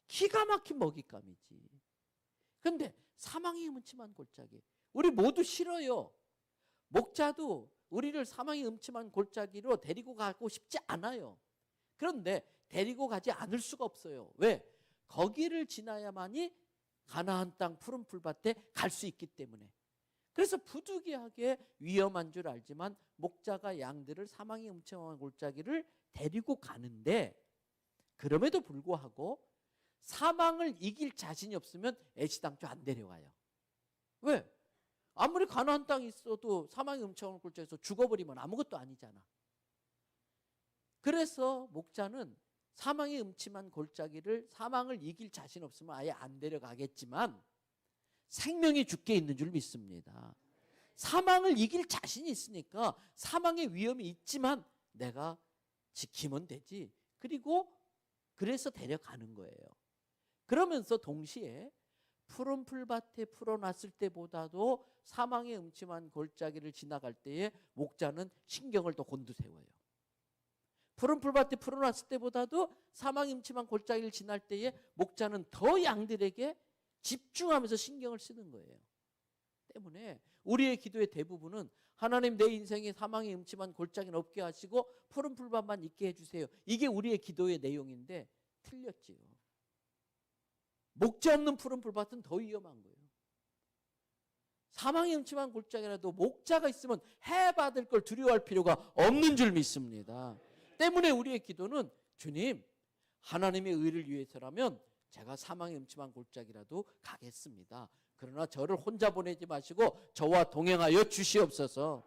기가 막힌 먹잇감이지. 그런데 사망의 음침한 골짜기, 우리 모두 싫어요. 목자도 우리를 사망의 음침한 골짜기로 데리고 가고 싶지 않아요. 그런데 데리고 가지 않을 수가 없어요. 왜? 거기를 지나야만이 가나안 땅 푸른 풀밭에 갈 수 있기 때문에. 그래서 부득이하게 위험한 줄 알지만 목자가 양들을 사망의 음침한 골짜기를 데리고 가는데, 그럼에도 불구하고 사망을 이길 자신이 없으면 애시당초 안 데려가요. 왜? 아무리 가나안 땅이 있어도 사망의 음침한 골짜기에서 죽어버리면 아무것도 아니잖아. 그래서 목자는 사망의 음침한 골짜기를, 사망을 이길 자신 없으면 아예 안 데려가겠지만 생명이 주께 있는 줄 믿습니다. 사망을 이길 자신이 있으니까 사망의 위험이 있지만 내가 지키면 되지. 그리고 그래서 데려가는 거예요. 그러면서 동시에 푸른 풀밭에 풀어놨을 때보다도 사망의 음침한 골짜기를 지나갈 때에 목자는 신경을 더 곤두세워요. 푸른 풀밭에 풀어놨을 때보다도 사망의 음침한 골짜기를 지날 때에 목자는 더 양들에게 집중하면서 신경을 쓰는 거예요. 때문에 우리의 기도의 대부분은 하나님, 내 인생에 사망의 음침한 골짜기는 없게 하시고 푸른 풀밭만 있게 해주세요. 이게 우리의 기도의 내용인데 틀렸지요. 목자 없는 푸른 풀밭은 더 위험한 거예요. 사망의 음침한 골짜기라도 목자가 있으면 해받을 걸 두려워할 필요가 없는 줄 믿습니다. 때문에 우리의 기도는 주님, 하나님의 의를 위해서라면 제가 사망의 음침한 골짜기라도 가겠습니다. 그러나 저를 혼자 보내지 마시고 저와 동행하여 주시옵소서.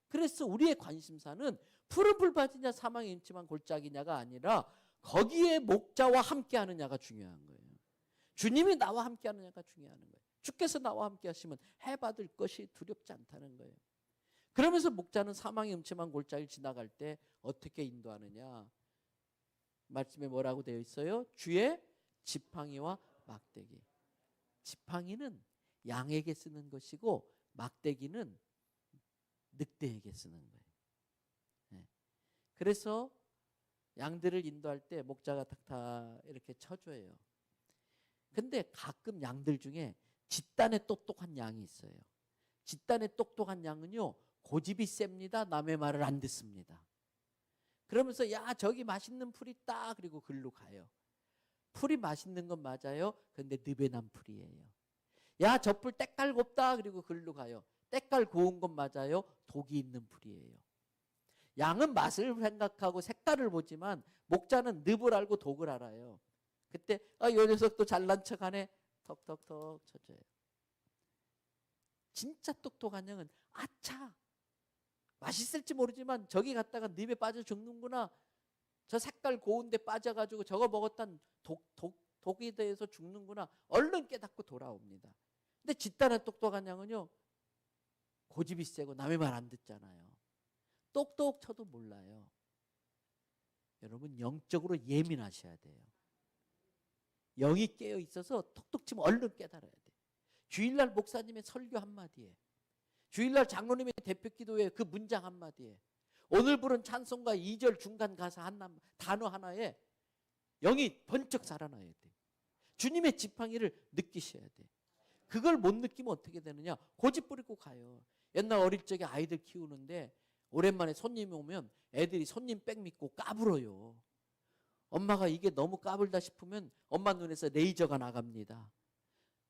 그래서 우리의 관심사는 푸른 풀밭이냐 사망의 음침한 골짜기냐가 아니라 거기에 목자와 함께 하느냐가 중요한 거예요. 주님이 나와 함께 하느냐가 중요한 거예요. 주께서 나와 함께 하시면 해받을 것이 두렵지 않다는 거예요. 그러면서 목자는 사망의 음침한 골짜기를 지나갈 때 어떻게 인도하느냐. 말씀에 뭐라고 되어 있어요? 주의 지팡이와 막대기. 지팡이는 양에게 쓰는 것이고 막대기는 늑대에게 쓰는 거예요. 네. 그래서 양들을 인도할 때 목자가 탁탁 이렇게 쳐줘요. 근데 가끔 양들 중에 집단에 똑똑한 양이 있어요. 집단에 똑똑한 양은요, 고집이 셉니다. 남의 말을 안 듣습니다. 그러면서 야, 저기 맛있는 풀 있다. 그리고 글로 가요. 풀이 맛있는 건 맞아요. 그런데 늪에 난 풀이에요. 야, 저 풀 때깔 곱다. 그리고 글로 가요. 때깔 고운 건 맞아요. 독이 있는 풀이에요. 양은 맛을 생각하고 색깔을 보지만 목자는 늪을 알고 독을 알아요. 그때 요 녀석도 잘난 척하네. 턱턱턱 쳐줘요. 진짜 똑똑한 양은 아차, 맛있을지 모르지만 저기 갔다가 늪에 빠져 죽는구나. 저 색깔 고운데 빠져가지고 저거 먹었단 독에 대해서 죽는구나. 얼른 깨닫고 돌아옵니다. 근데 집단에 똑똑한 양은요, 고집이 세고 남의 말 안 듣잖아요. 똑똑 쳐도 몰라요. 여러분, 영적으로 예민하셔야 돼요. 영이 깨어 있어서 톡톡 치면 얼른 깨달아야 돼. 주일날 목사님의 설교 한마디에, 주일날 장로님의 대표 기도에 그 문장 한마디에, 오늘 부른 찬송가 2절 중간 가사 단어 하나에 영이 번쩍 살아나야 돼. 주님의 지팡이를 느끼셔야 돼. 그걸 못 느끼면 어떻게 되느냐? 고집 부리고 가요. 옛날 어릴 적에 아이들 키우는데 오랜만에 손님이 오면 애들이 손님 백 믿고 까불어요. 엄마가 이게 너무 까불다 싶으면 엄마 눈에서 레이저가 나갑니다.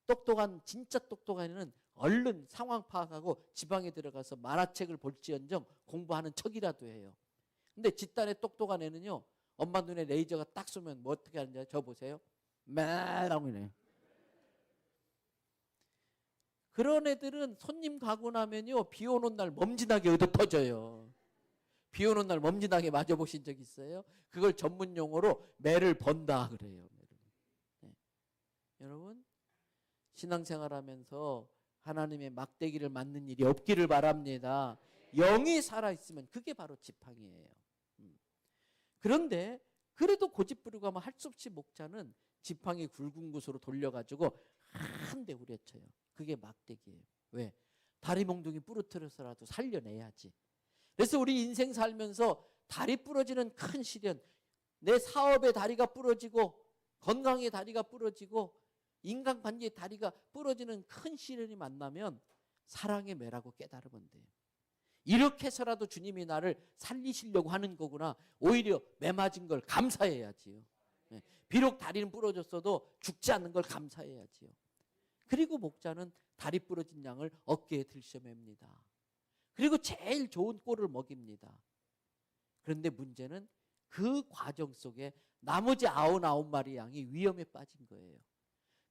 똑똑한, 진짜 똑똑한 애는 얼른 상황 파악하고 지방에 들어가서 만화책을 볼지언정 공부하는 척이라도 해요. 근데 집단에 똑똑한 애는요, 엄마 눈에 레이저가 딱 쏘면 뭐 어떻게 하는지 저 보세요. 매라고 이래요. 그런 애들은 손님 가고 나면요, 비 오는 날 멈지나게 얻어터져요. 비 오는 날 멈지나게 맞아보신 적 있어요? 그걸 전문 용어로 매를 번다 그래요. 네. 여러분, 신앙생활하면서 하나님의 막대기를 맞는 일이 없기를 바랍니다. 영이 살아있으면 그게 바로 지팡이에요. 그런데 그래도 고집 부리고 하면 할 수 없이 목자는 지팡이 굵은 곳으로 돌려가지고 한 대 후려쳐요. 그게 막대기예요. 왜? 다리 몽둥이 부러뜨려서라도 살려내야지. 그래서 우리 인생 살면서 다리 부러지는 큰 시련, 내 사업의 다리가 부러지고 건강의 다리가 부러지고 인간관계의 다리가 부러지는 큰 시련이 만나면 사랑의 매라고 깨달으면 돼요. 이렇게 해서라도 주님이 나를 살리시려고 하는 거구나. 오히려 매 맞은 걸 감사해야지요. 비록 다리는 부러졌어도 죽지 않는 걸 감사해야지요. 그리고 목자는 다리 부러진 양을 어깨에 들셔맵니다. 그리고 제일 좋은 꼴을 먹입니다. 그런데 문제는 그 과정 속에 나머지 99마리 양이 위험에 빠진 거예요.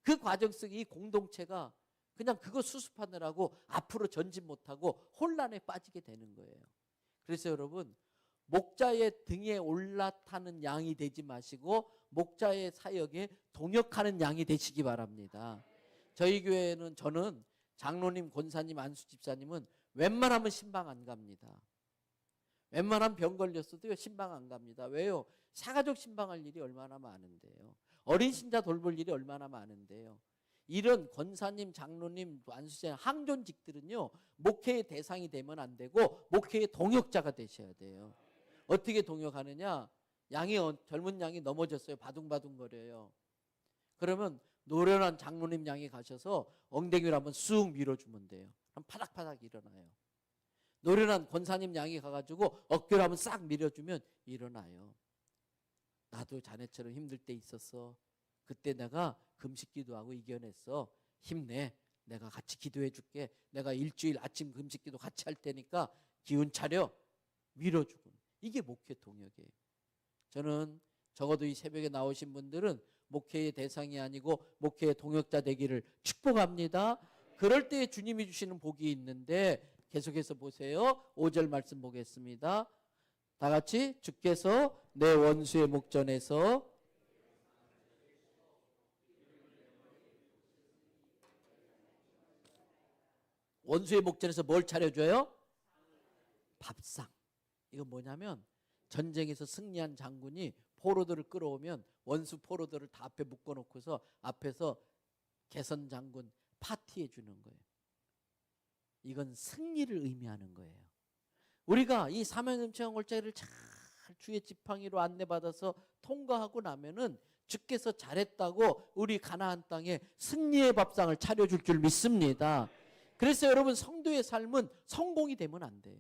그 과정 속에 이 공동체가 그냥 그거 수습하느라고 앞으로 전진 못하고 혼란에 빠지게 되는 거예요. 그래서 여러분, 목자의 등에 올라타는 양이 되지 마시고 목자의 사역에 동역하는 양이 되시기 바랍니다. 저희 교회는 저는 장로님, 권사님, 안수 집사님은 웬만하면 신방 안 갑니다. 웬만하면 병 걸렸어도 신방 안 갑니다. 왜요? 사가족 신방할 일이 얼마나 많은데요. 어린 신자 돌볼 일이 얼마나 많은데요. 이런 권사님, 장로님, 안수자님, 항존직들은요, 목회의 대상이 되면 안 되고 목회의 동역자가 되셔야 돼요. 어떻게 동역하느냐? 젊은 양이 넘어졌어요. 바둥바둥거려요. 그러면 노련한 장로님 양이 가셔서 엉덩이를 한번 쑥 밀어주면 돼요. 그럼 파닥파닥 일어나요. 노련한 권사님 양이 가가지고 어깨를 한번 싹 밀어주면 일어나요. 나도 자네처럼 힘들 때 있었어. 그때 내가 금식 기도하고 이겨냈어. 힘내. 내가 같이 기도해 줄게. 내가 일주일 아침 금식 기도 같이 할 테니까 기운 차려. 밀어주고. 이게 목회 동역이에요. 저는 적어도 이 새벽에 나오신 분들은 목회의 대상이 아니고 목회의 동역자 되기를 축복합니다. 그럴 때 주님이 주시는 복이 있는데 계속해서 보세요. 5절 말씀 보겠습니다. 다 같이 주께서 내 원수의 목전에서 원수의 목전에서 뭘 차려줘요? 밥상. 이건 뭐냐면 전쟁에서 승리한 장군이 포로들을 끌어오면 원수 포로들을 다 앞에 묶어놓고서 앞에서 개선 장군 파티해 주는 거예요. 이건 승리를 의미하는 거예요. 우리가 이 사명임체형 골짜기를 잘 주의 지팡이로 안내받아서 통과하고 나면은 주께서 잘했다고 우리 가나안 땅에 승리의 밥상을 차려줄 줄 믿습니다. 그래서 여러분, 성도의 삶은 성공이 되면 안 돼요.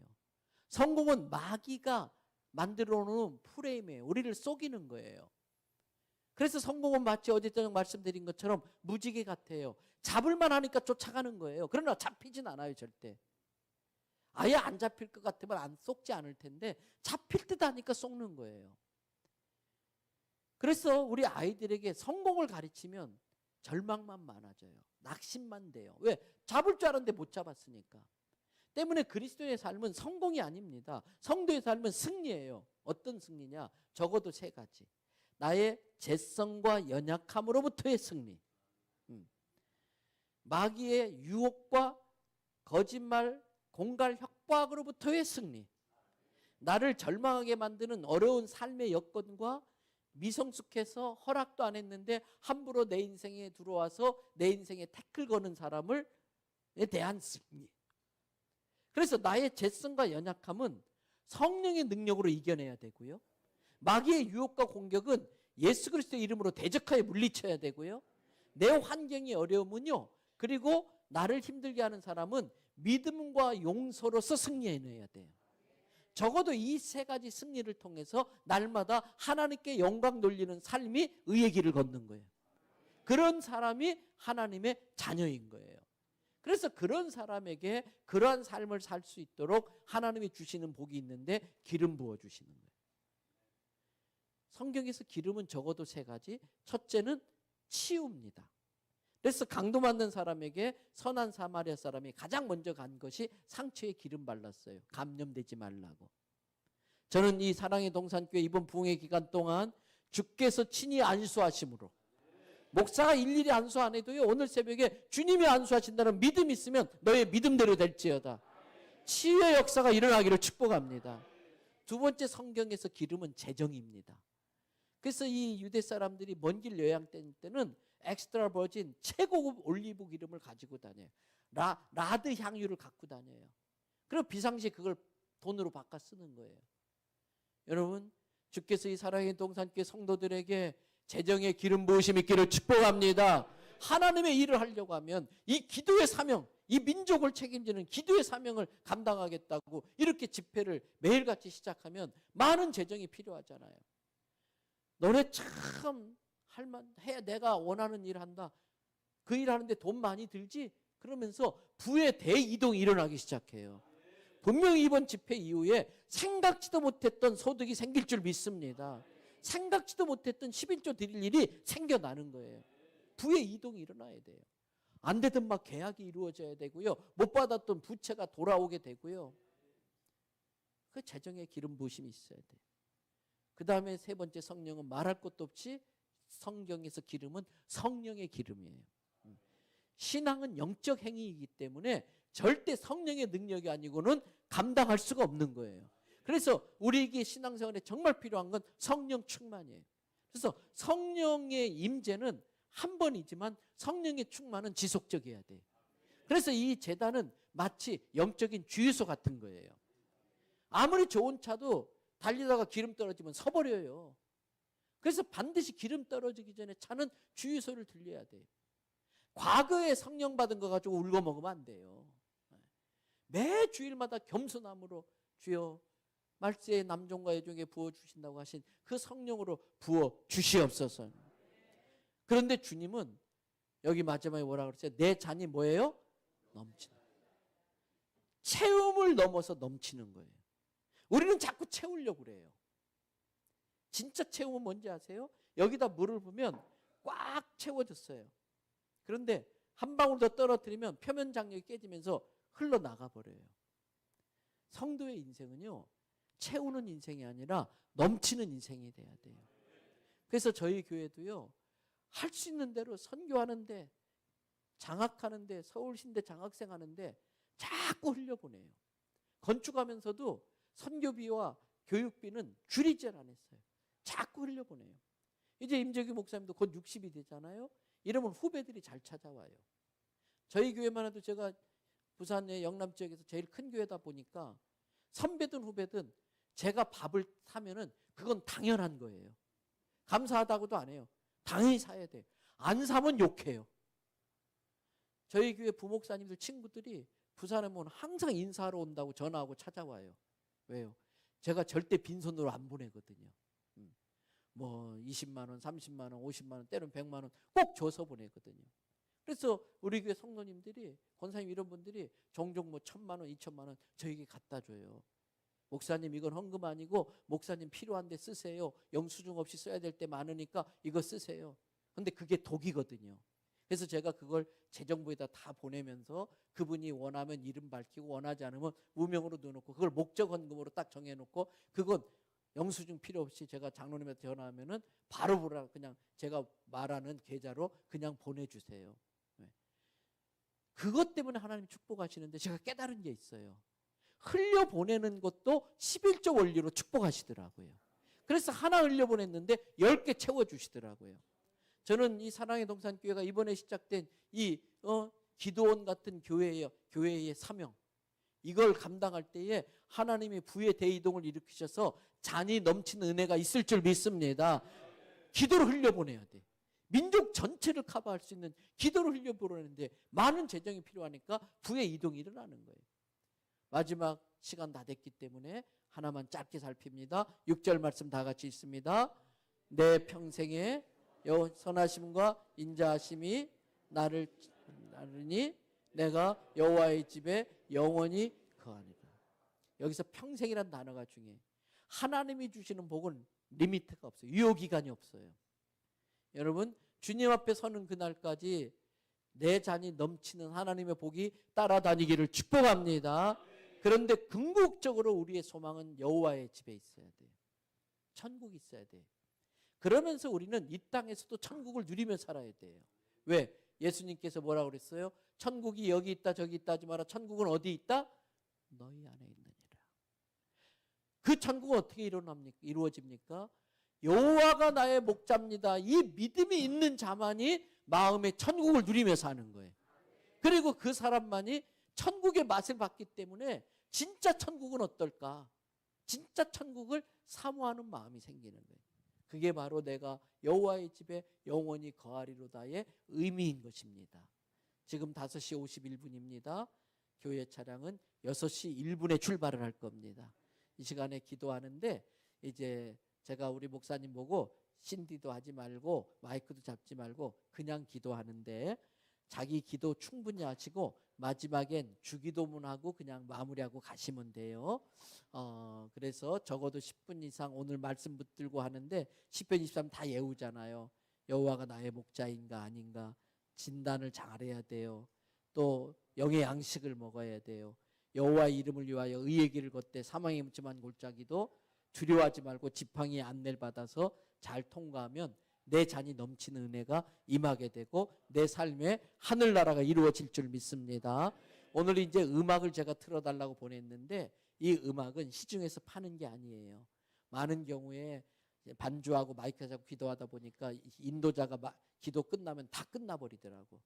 성공은 마귀가 만들어 놓은 프레임이에요. 우리를 속이는 거예요. 그래서 성공은 마치 어제 저녁 말씀드린 것처럼 무지개 같아요. 잡을만 하니까 쫓아가는 거예요. 그러나 잡히진 않아요, 절대. 아예 안 잡힐 것 같으면 안 속지 않을 텐데 잡힐 듯 하니까 속는 거예요. 그래서 우리 아이들에게 성공을 가르치면 절망만 많아져요. 낙심만 돼요. 왜? 잡을 줄 알았는데 못 잡았으니까. 때문에 그리스도의 삶은 성공이 아닙니다. 성도의 삶은 승리예요. 어떤 승리냐? 적어도 3가지. 나의 죄성과 연약함으로부터의 승리, 마귀의 유혹과 거짓말, 공갈, 협박으로부터의 승리, 나를 절망하게 만드는 어려운 삶의 여건과 미성숙해서 허락도 안 했는데 함부로 내 인생에 들어와서 내 인생에 태클 거는 사람에 대한 승리. 그래서 나의 죄성과 연약함은 성령의 능력으로 이겨내야 되고요. 마귀의 유혹과 공격은 예수 그리스도의 이름으로 대적하여 물리쳐야 되고요. 내 환경의 어려움은요. 그리고 나를 힘들게 하는 사람은 믿음과 용서로서 승리해내야 돼요. 적어도 이 3가지 승리를 통해서 날마다 하나님께 영광 돌리는 삶이 의의 길을 걷는 거예요. 그런 사람이 하나님의 자녀인 거예요. 그래서 그런 사람에게 그러한 삶을 살 수 있도록 하나님이 주시는 복이 있는데 기름 부어주시는 거예요. 성경에서 기름은 적어도 3가지. 첫째는 치유입니다. 그래서 강도 맞는 사람에게 선한 사마리아 사람이 가장 먼저 간 것이 상처에 기름 발랐어요. 감염되지 말라고. 저는 이 사랑의 동산교회 이번 부흥의 기간 동안 주께서 친히 안수하심으로, 목사가 일일이 안수 안 해도요, 오늘 새벽에 주님이 안수하신다는 믿음이 있으면 너의 믿음대로 될지어다. 치유의 역사가 일어나기를 축복합니다. 2번째, 성경에서 기름은 재정입니다. 그래서 이 유대 사람들이 먼 길 여행 때는 엑스트라 버진 최고급 올리브 기름을 가지고 다녀요. 라드 향유를 갖고 다녀요. 그리고 비상시에 그걸 돈으로 바꿔 쓰는 거예요. 여러분, 주께서 이 사랑의 동산교회 성도들에게 재정의 기름 부으심 있기를 축복합니다. 하나님의 일을 하려고 하면 이 기도의 사명, 이 민족을 책임지는 기도의 사명을 감당하겠다고 이렇게 집회를 매일같이 시작하면 많은 재정이 필요하잖아요. 너네 참 할만해. 내가 원하는 일 한다. 그 일 하는데 돈 많이 들지? 그러면서 부의 대이동이 일어나기 시작해요. 분명히 이번 집회 이후에 생각지도 못했던 소득이 생길 줄 믿습니다. 생각지도 못했던 11조 드릴 일이 생겨나는 거예요. 부의 이동이 일어나야 돼요. 안 되던 막 계약이 이루어져야 되고요. 못 받았던 부채가 돌아오게 되고요. 그 재정의 기름 부으심이 있어야 돼요. 그 다음에 세 번째 성령은 말할 것도 없이 성경에서 기름은 성령의 기름이에요. 신앙은 영적 행위이기 때문에 절대 성령의 능력이 아니고는 감당할 수가 없는 거예요. 그래서 우리에게 신앙생활에 정말 필요한 건 성령 충만이에요. 그래서 성령의 임재는 한 번이지만 성령의 충만은 지속적이어야 돼요. 그래서 이 제단은 마치 영적인 주유소 같은 거예요. 아무리 좋은 차도 달리다가 기름 떨어지면 서버려요. 그래서 반드시 기름 떨어지기 전에 차는 주유소를 들려야 돼요. 과거에 성령 받은 거 가지고 울고 먹으면 안 돼요. 매 주일마다 겸손함으로 주여 말세의 남종과 여종에게 부어주신다고 하신 그 성령으로 부어주시옵소서. 그런데 주님은 여기 마지막에 뭐라고 그랬어요? 내 잔이 뭐예요? 넘치는. 채움을 넘어서 넘치는 거예요. 우리는 자꾸 채우려고 그래요. 진짜 채움은 뭔지 아세요? 여기다 물을 부으면 꽉 채워졌어요. 그런데 한 방울 더 떨어뜨리면 표면 장력이 깨지면서 흘러나가 버려요. 성도의 인생은요, 채우는 인생이 아니라 넘치는 인생이 돼야 돼요. 그래서 저희 교회도요, 할 수 있는 대로 선교하는데, 장학하는데, 서울신대 장학생 하는데 자꾸 흘려보내요. 건축하면서도 선교비와 교육비는 줄이질 않았어요. 자꾸 흘려보내요. 이제 임재규 목사님도 곧 60이 되잖아요. 이러면 후배들이 잘 찾아와요. 저희 교회만 해도 제가 부산의 영남 지역에서 제일 큰 교회다 보니까 선배든 후배든 제가 밥을 사면은 그건 당연한 거예요. 감사하다고도 안 해요. 당연히 사야 돼요. 안 사면 욕해요. 저희 교회 부목사님들 친구들이 부산에 오면 항상 인사하러 온다고 전화하고 찾아와요. 왜요? 제가 절대 빈손으로 안 보내거든요. 뭐 20만 원, 30만 원, 50만 원, 때로는 100만 원 꼭 줘서 보내거든요. 그래서 우리 교회 성도님들이, 권사님 이런 분들이 종종 뭐 1,000만 원, 2,000만 원 저에게 갖다 줘요. 목사님 이건 헌금 아니고 목사님 필요한 데 쓰세요. 영수증 없이 써야 될 때 많으니까 이거 쓰세요. 근데 그게 독이거든요. 그래서 제가 그걸 재정부에다 다 보내면서 그분이 원하면 이름 밝히고 원하지 않으면 무명으로 넣어놓고 그걸 목적 헌금으로 딱 정해놓고 그건 영수증 필요 없이 제가 장로님한테 전화하면은 바로 보라 그냥 제가 말하는 계좌로 그냥 보내주세요. 그것 때문에 하나님 축복하시는데 제가 깨달은 게 있어요. 흘려보내는 것도 11조 원리로 축복하시더라고요. 그래서 하나 흘려보냈는데 10개 채워주시더라고요. 저는 이 사랑의 동산교회가 이번에 시작된 이 기도원 같은 교회예요. 교회의 사명. 이걸 감당할 때에 하나님이 부의 대이동을 일으키셔서 잔이 넘치는 은혜가 있을 줄 믿습니다. 기도를 흘려보내야 돼. 민족 전체를 커버할 수 있는 기도를 흘려보내는데 많은 재정이 필요하니까 부의 이동이 일어나는 거예요. 마지막 시간 다 됐기 때문에 하나만 짧게 살핍니다. 6절 말씀 다 같이 있습니다. 내 평생에 선하심과 인자하심이 나를 나르니 내가 여호와의 집에 영원히 거하리라. 여기서 평생이란 단어가 중요해요. 하나님이 주시는 복은 리미트가 없어요. 유효기간이 없어요. 여러분 주님 앞에 서는 그날까지 내 잔이 넘치는 하나님의 복이 따라다니기를 축복합니다. 그런데 궁극적으로 우리의 소망은 여호와의 집에 있어야 돼요. 천국이 있어야 돼요. 그러면서 우리는 이 땅에서도 천국을 누리며 살아야 돼요. 왜? 예수님께서 뭐라고 그랬어요? 천국이 여기 있다 저기 있다 하지 마라. 천국은 어디 있다? 너희 안에 있느니라. 그 천국은 어떻게 이루어집니까? 여호와가 나의 목자입니다. 이 믿음이 있는 자만이 마음의 천국을 누리며 사는 거예요. 그리고 그 사람만이 천국의 맛을 봤기 때문에 진짜 천국은 어떨까? 진짜 천국을 사모하는 마음이 생기는 거예요. 그게 바로 내가 여호와의 집에 영원히 거하리로다의 의미인 것입니다. 지금 5시 51분입니다. 교회 차량은 6시 1분에 출발을 할 겁니다. 이 시간에 기도하는데 이제 제가 우리 목사님 보고 신디도 하지 말고 마이크도 잡지 말고 그냥 기도하는데 자기 기도 충분히 하시고 마지막엔 주기도문하고 그냥 마무리하고 가시면 돼요. 그래서 적어도 10분 이상 오늘 말씀 붙들고 하는데 시편 23 다 외우잖아요. 여호와가 나의 목자인가 아닌가, 진단을 잘해야 돼요. 또 영의 양식을 먹어야 돼요. 여호와의 이름을 위하여 의의 길을 걷되 사망의 묻지만 골짜기도 두려워하지 말고 지팡이의 안내를 받아서 잘 통과하면 내 잔이 넘치는 은혜가 임하게 되고 내 삶에 하늘나라가 이루어질 줄 믿습니다. 오늘 이제 음악을 제가 틀어달라고 보냈는데 이 음악은 시중에서 파는 게 아니에요. 많은 경우에 반주하고 마이크 잡고 기도하다 보니까 인도자가 기도 끝나면 다 끝나버리더라고.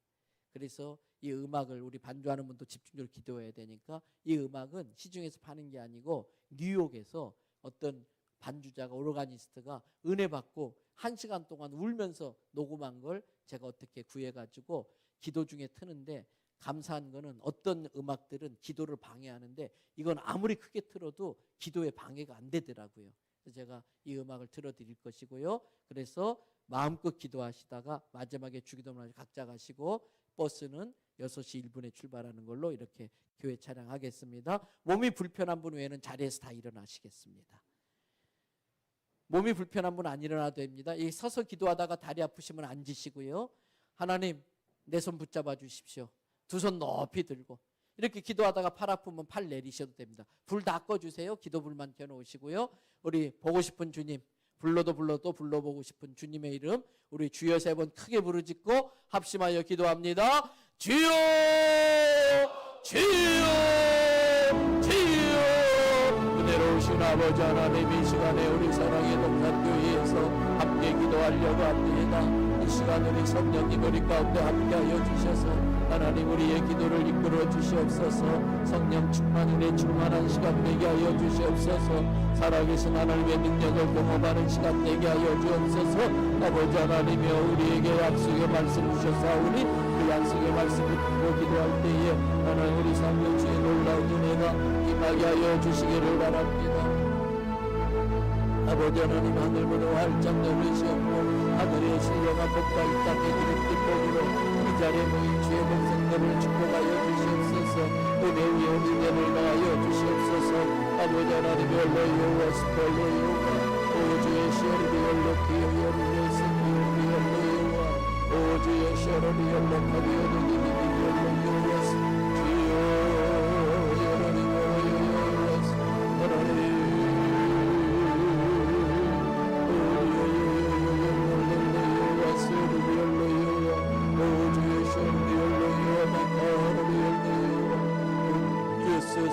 그래서 이 음악을 우리 반주하는 분도 집중적으로 기도해야 되니까 이 음악은 시중에서 파는 게 아니고 뉴욕에서 어떤 반주자가 오르가니스트가 은혜 받고 1시간 동안 울면서 녹음한 걸 제가 어떻게 구해가지고 기도 중에 트는데 감사한 거는 어떤 음악들은 기도를 방해하는데 이건 아무리 크게 틀어도 기도에 방해가 안 되더라고요. 그래서 제가 이 음악을 틀어드릴 것이고요. 그래서 마음껏 기도하시다가 마지막에 주기도문을 각자 가시고 버스는 6시 1분에 출발하는 걸로 이렇게 교회 차량하겠습니다. 몸이 불편한 분 외에는 자리에서 다 일어나시겠습니다. 몸이 불편한 분 안 일어나도 됩니다. 이 서서 기도하다가 다리 아프시면 앉으시고요. 하나님 내 손 붙잡아 주십시오. 두 손 높이 들고 이렇게 기도하다가 팔 아프면 팔 내리셔도 됩니다. 불 다 꺼주세요. 기도불만 켜놓으시고요. 우리 보고 싶은 주님 불러도 불러보고 싶은 주님의 이름 우리 주여 3번 크게 부르짖고 합심하여 기도합니다. 주여 주여 주여. 은혜로우신 아버지 하나님 이 시간에 우리 사랑의 동산교회에서 함께 기도하려고 합니다. 이 시간 우리 성령님 우리 가운데 함께하여 주셔서 하나님 우리의 기도를 이끌어 주시옵소서. 성령 충만 은혜 충만한 시간 되게 하여 주시옵소서. 살아계신 하나님의 능력을 경험하는 시간 되게 하여 주옵소서. 아버지 하나님이여 우리에게 약속의 말씀 주셨사오니 그 약속의 말씀을 듣고 기도할 때에 하나님 우리 삶의 주의 놀라운 은혜가 임하게 하여 주시기를 바랍니다. 아버지 하나님 하늘문을 활짝 열으시옵고 하늘의 신령한 복과 이 땅의 기름 뒷복으로 이 자리에 모인 주의 백성들을 축복하여 주시옵소서. 은혜 위에 은혜를 더하여 주시옵소서. 아버지 하나님 열로요 스폴로요와 오주의 시어리비 열로키요 열로요 스피오리 열로요와 오주의 시어리비 열로카비요 누기비비 열로요 주여 열로요 하나님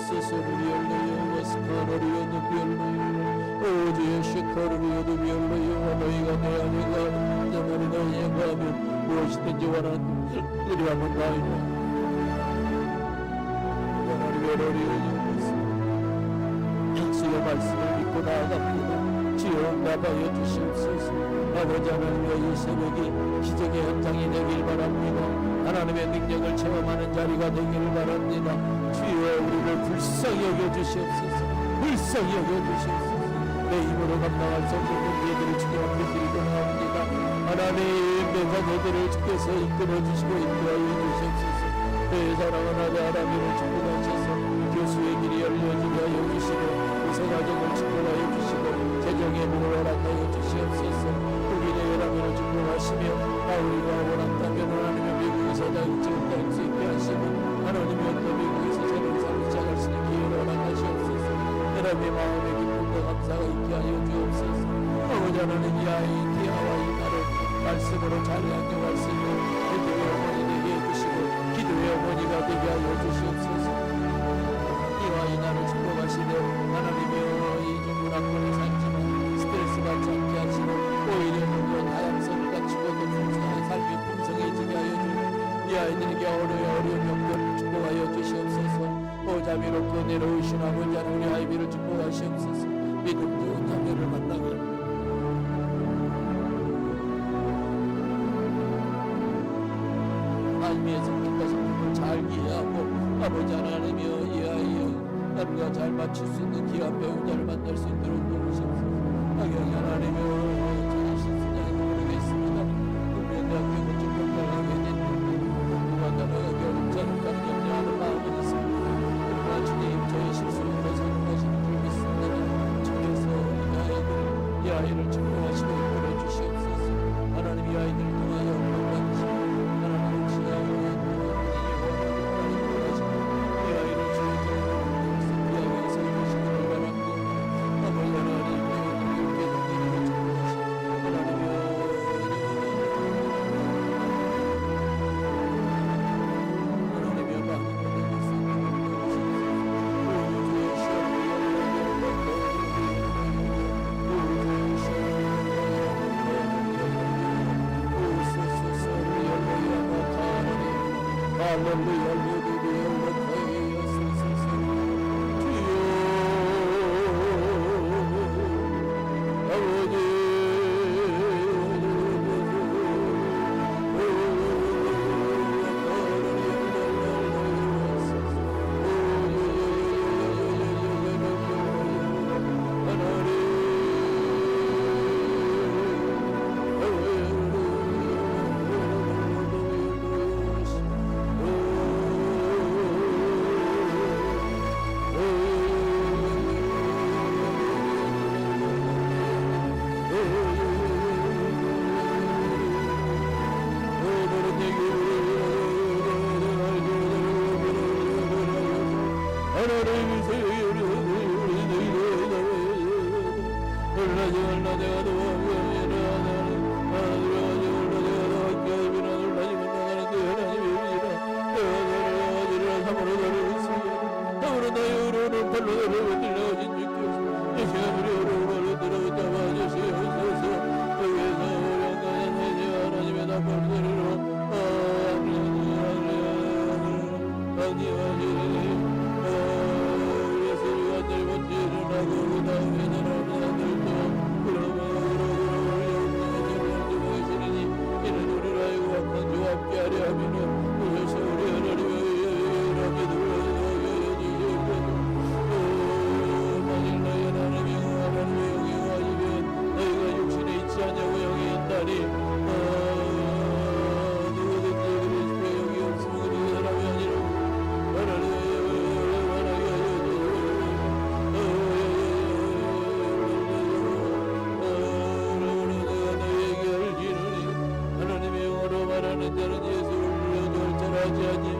스스로 열려요 스카로리오도 별로요 오주의 시카로리오도 별로요 너희가 내 안에 가면 너희 너희에 가면 무엇이든지 원하는 일을 하면 나이다 하나님 열어리오 약속의 말씀을 믿고 나아갑니다. 주여 응답하여 주시옵소서. 아버지 하나님의 이 새벽이 기적의 현장이 되길 바랍니다. 하나님의 능력을 체험하는 자리가 되기를 바랍니다. 주여 우리를 불쌍히 여겨주시옵소서. 불쌍히 여겨주시옵소서. 내 힘으로 감당할 수 없는 문제들을 주님 앞에 드리고 나옵니다. 하나님 내 자녀들을 주께서 이끌어주시고 인도하여 주시옵소서. 내 사랑하는 아들 하나님을 축복하셔서 교수의 길이 열려지게 하여 주시고 의사가정을 축복하여 주시고 재정의 문을 허락하여 주시옵소서. 우리의 열함을 축복하시며 우리가 원한다면 하나님의 미국에서 다일찍은 다닐 수 있게 하시고 하나님의 어떤 미국에서 새로운 삶을 시작할 수 있는 기회를 허락하시옵소서. 하나님의 마음의 기쁨과 감사가 있게 하여 주옵소서. 아버지 하나님 이 아이 디아와 이 나를 말씀으로 잘 양육할 수 있는 기도의 어머니 되게 해주시고 기도의 어머니가 되게 하여 주시옵소서. 이와 이 나를 축복하시되 하나님의 이 문화권에 살지만 스트레스 받지 않게 하시고 오히려 더 다양성을 갖추고 더 풍성한 삶이 풍성해지게 하여 주시고 이 아이들에게 어려운 영들을 축복하여 주시옵소서. 자비롭고 내려오신 아버지 하나님 우리 아이비를 축복하시옵소서. 믿음 좋은 자녀를 만나고 하나님의 성격과 성품을 잘 이해하고 아버지 하나님이여 이 아이여 하루가 잘 맞출 수 있는 귀한 배우자를 만날 수 있도록 도우시옵소서. 하경이 하나님이여 저는 신순장에 모르겠습니다. 국민대학교 건축평가를 하게 됐는데 공부한다는 어렵잖은 격려하는 마음이 있습니다. 그러나 주님 저희 실수로 사용하시는 줄 믿습니다. 주께서 이 아이를 축복하시고 이끌어 주시옵소서. 하나님 이 아이들을 통하여 영광받으시고 하나님 하나님의 영으로 말하는 자는 예수를 불러도 절하지 아니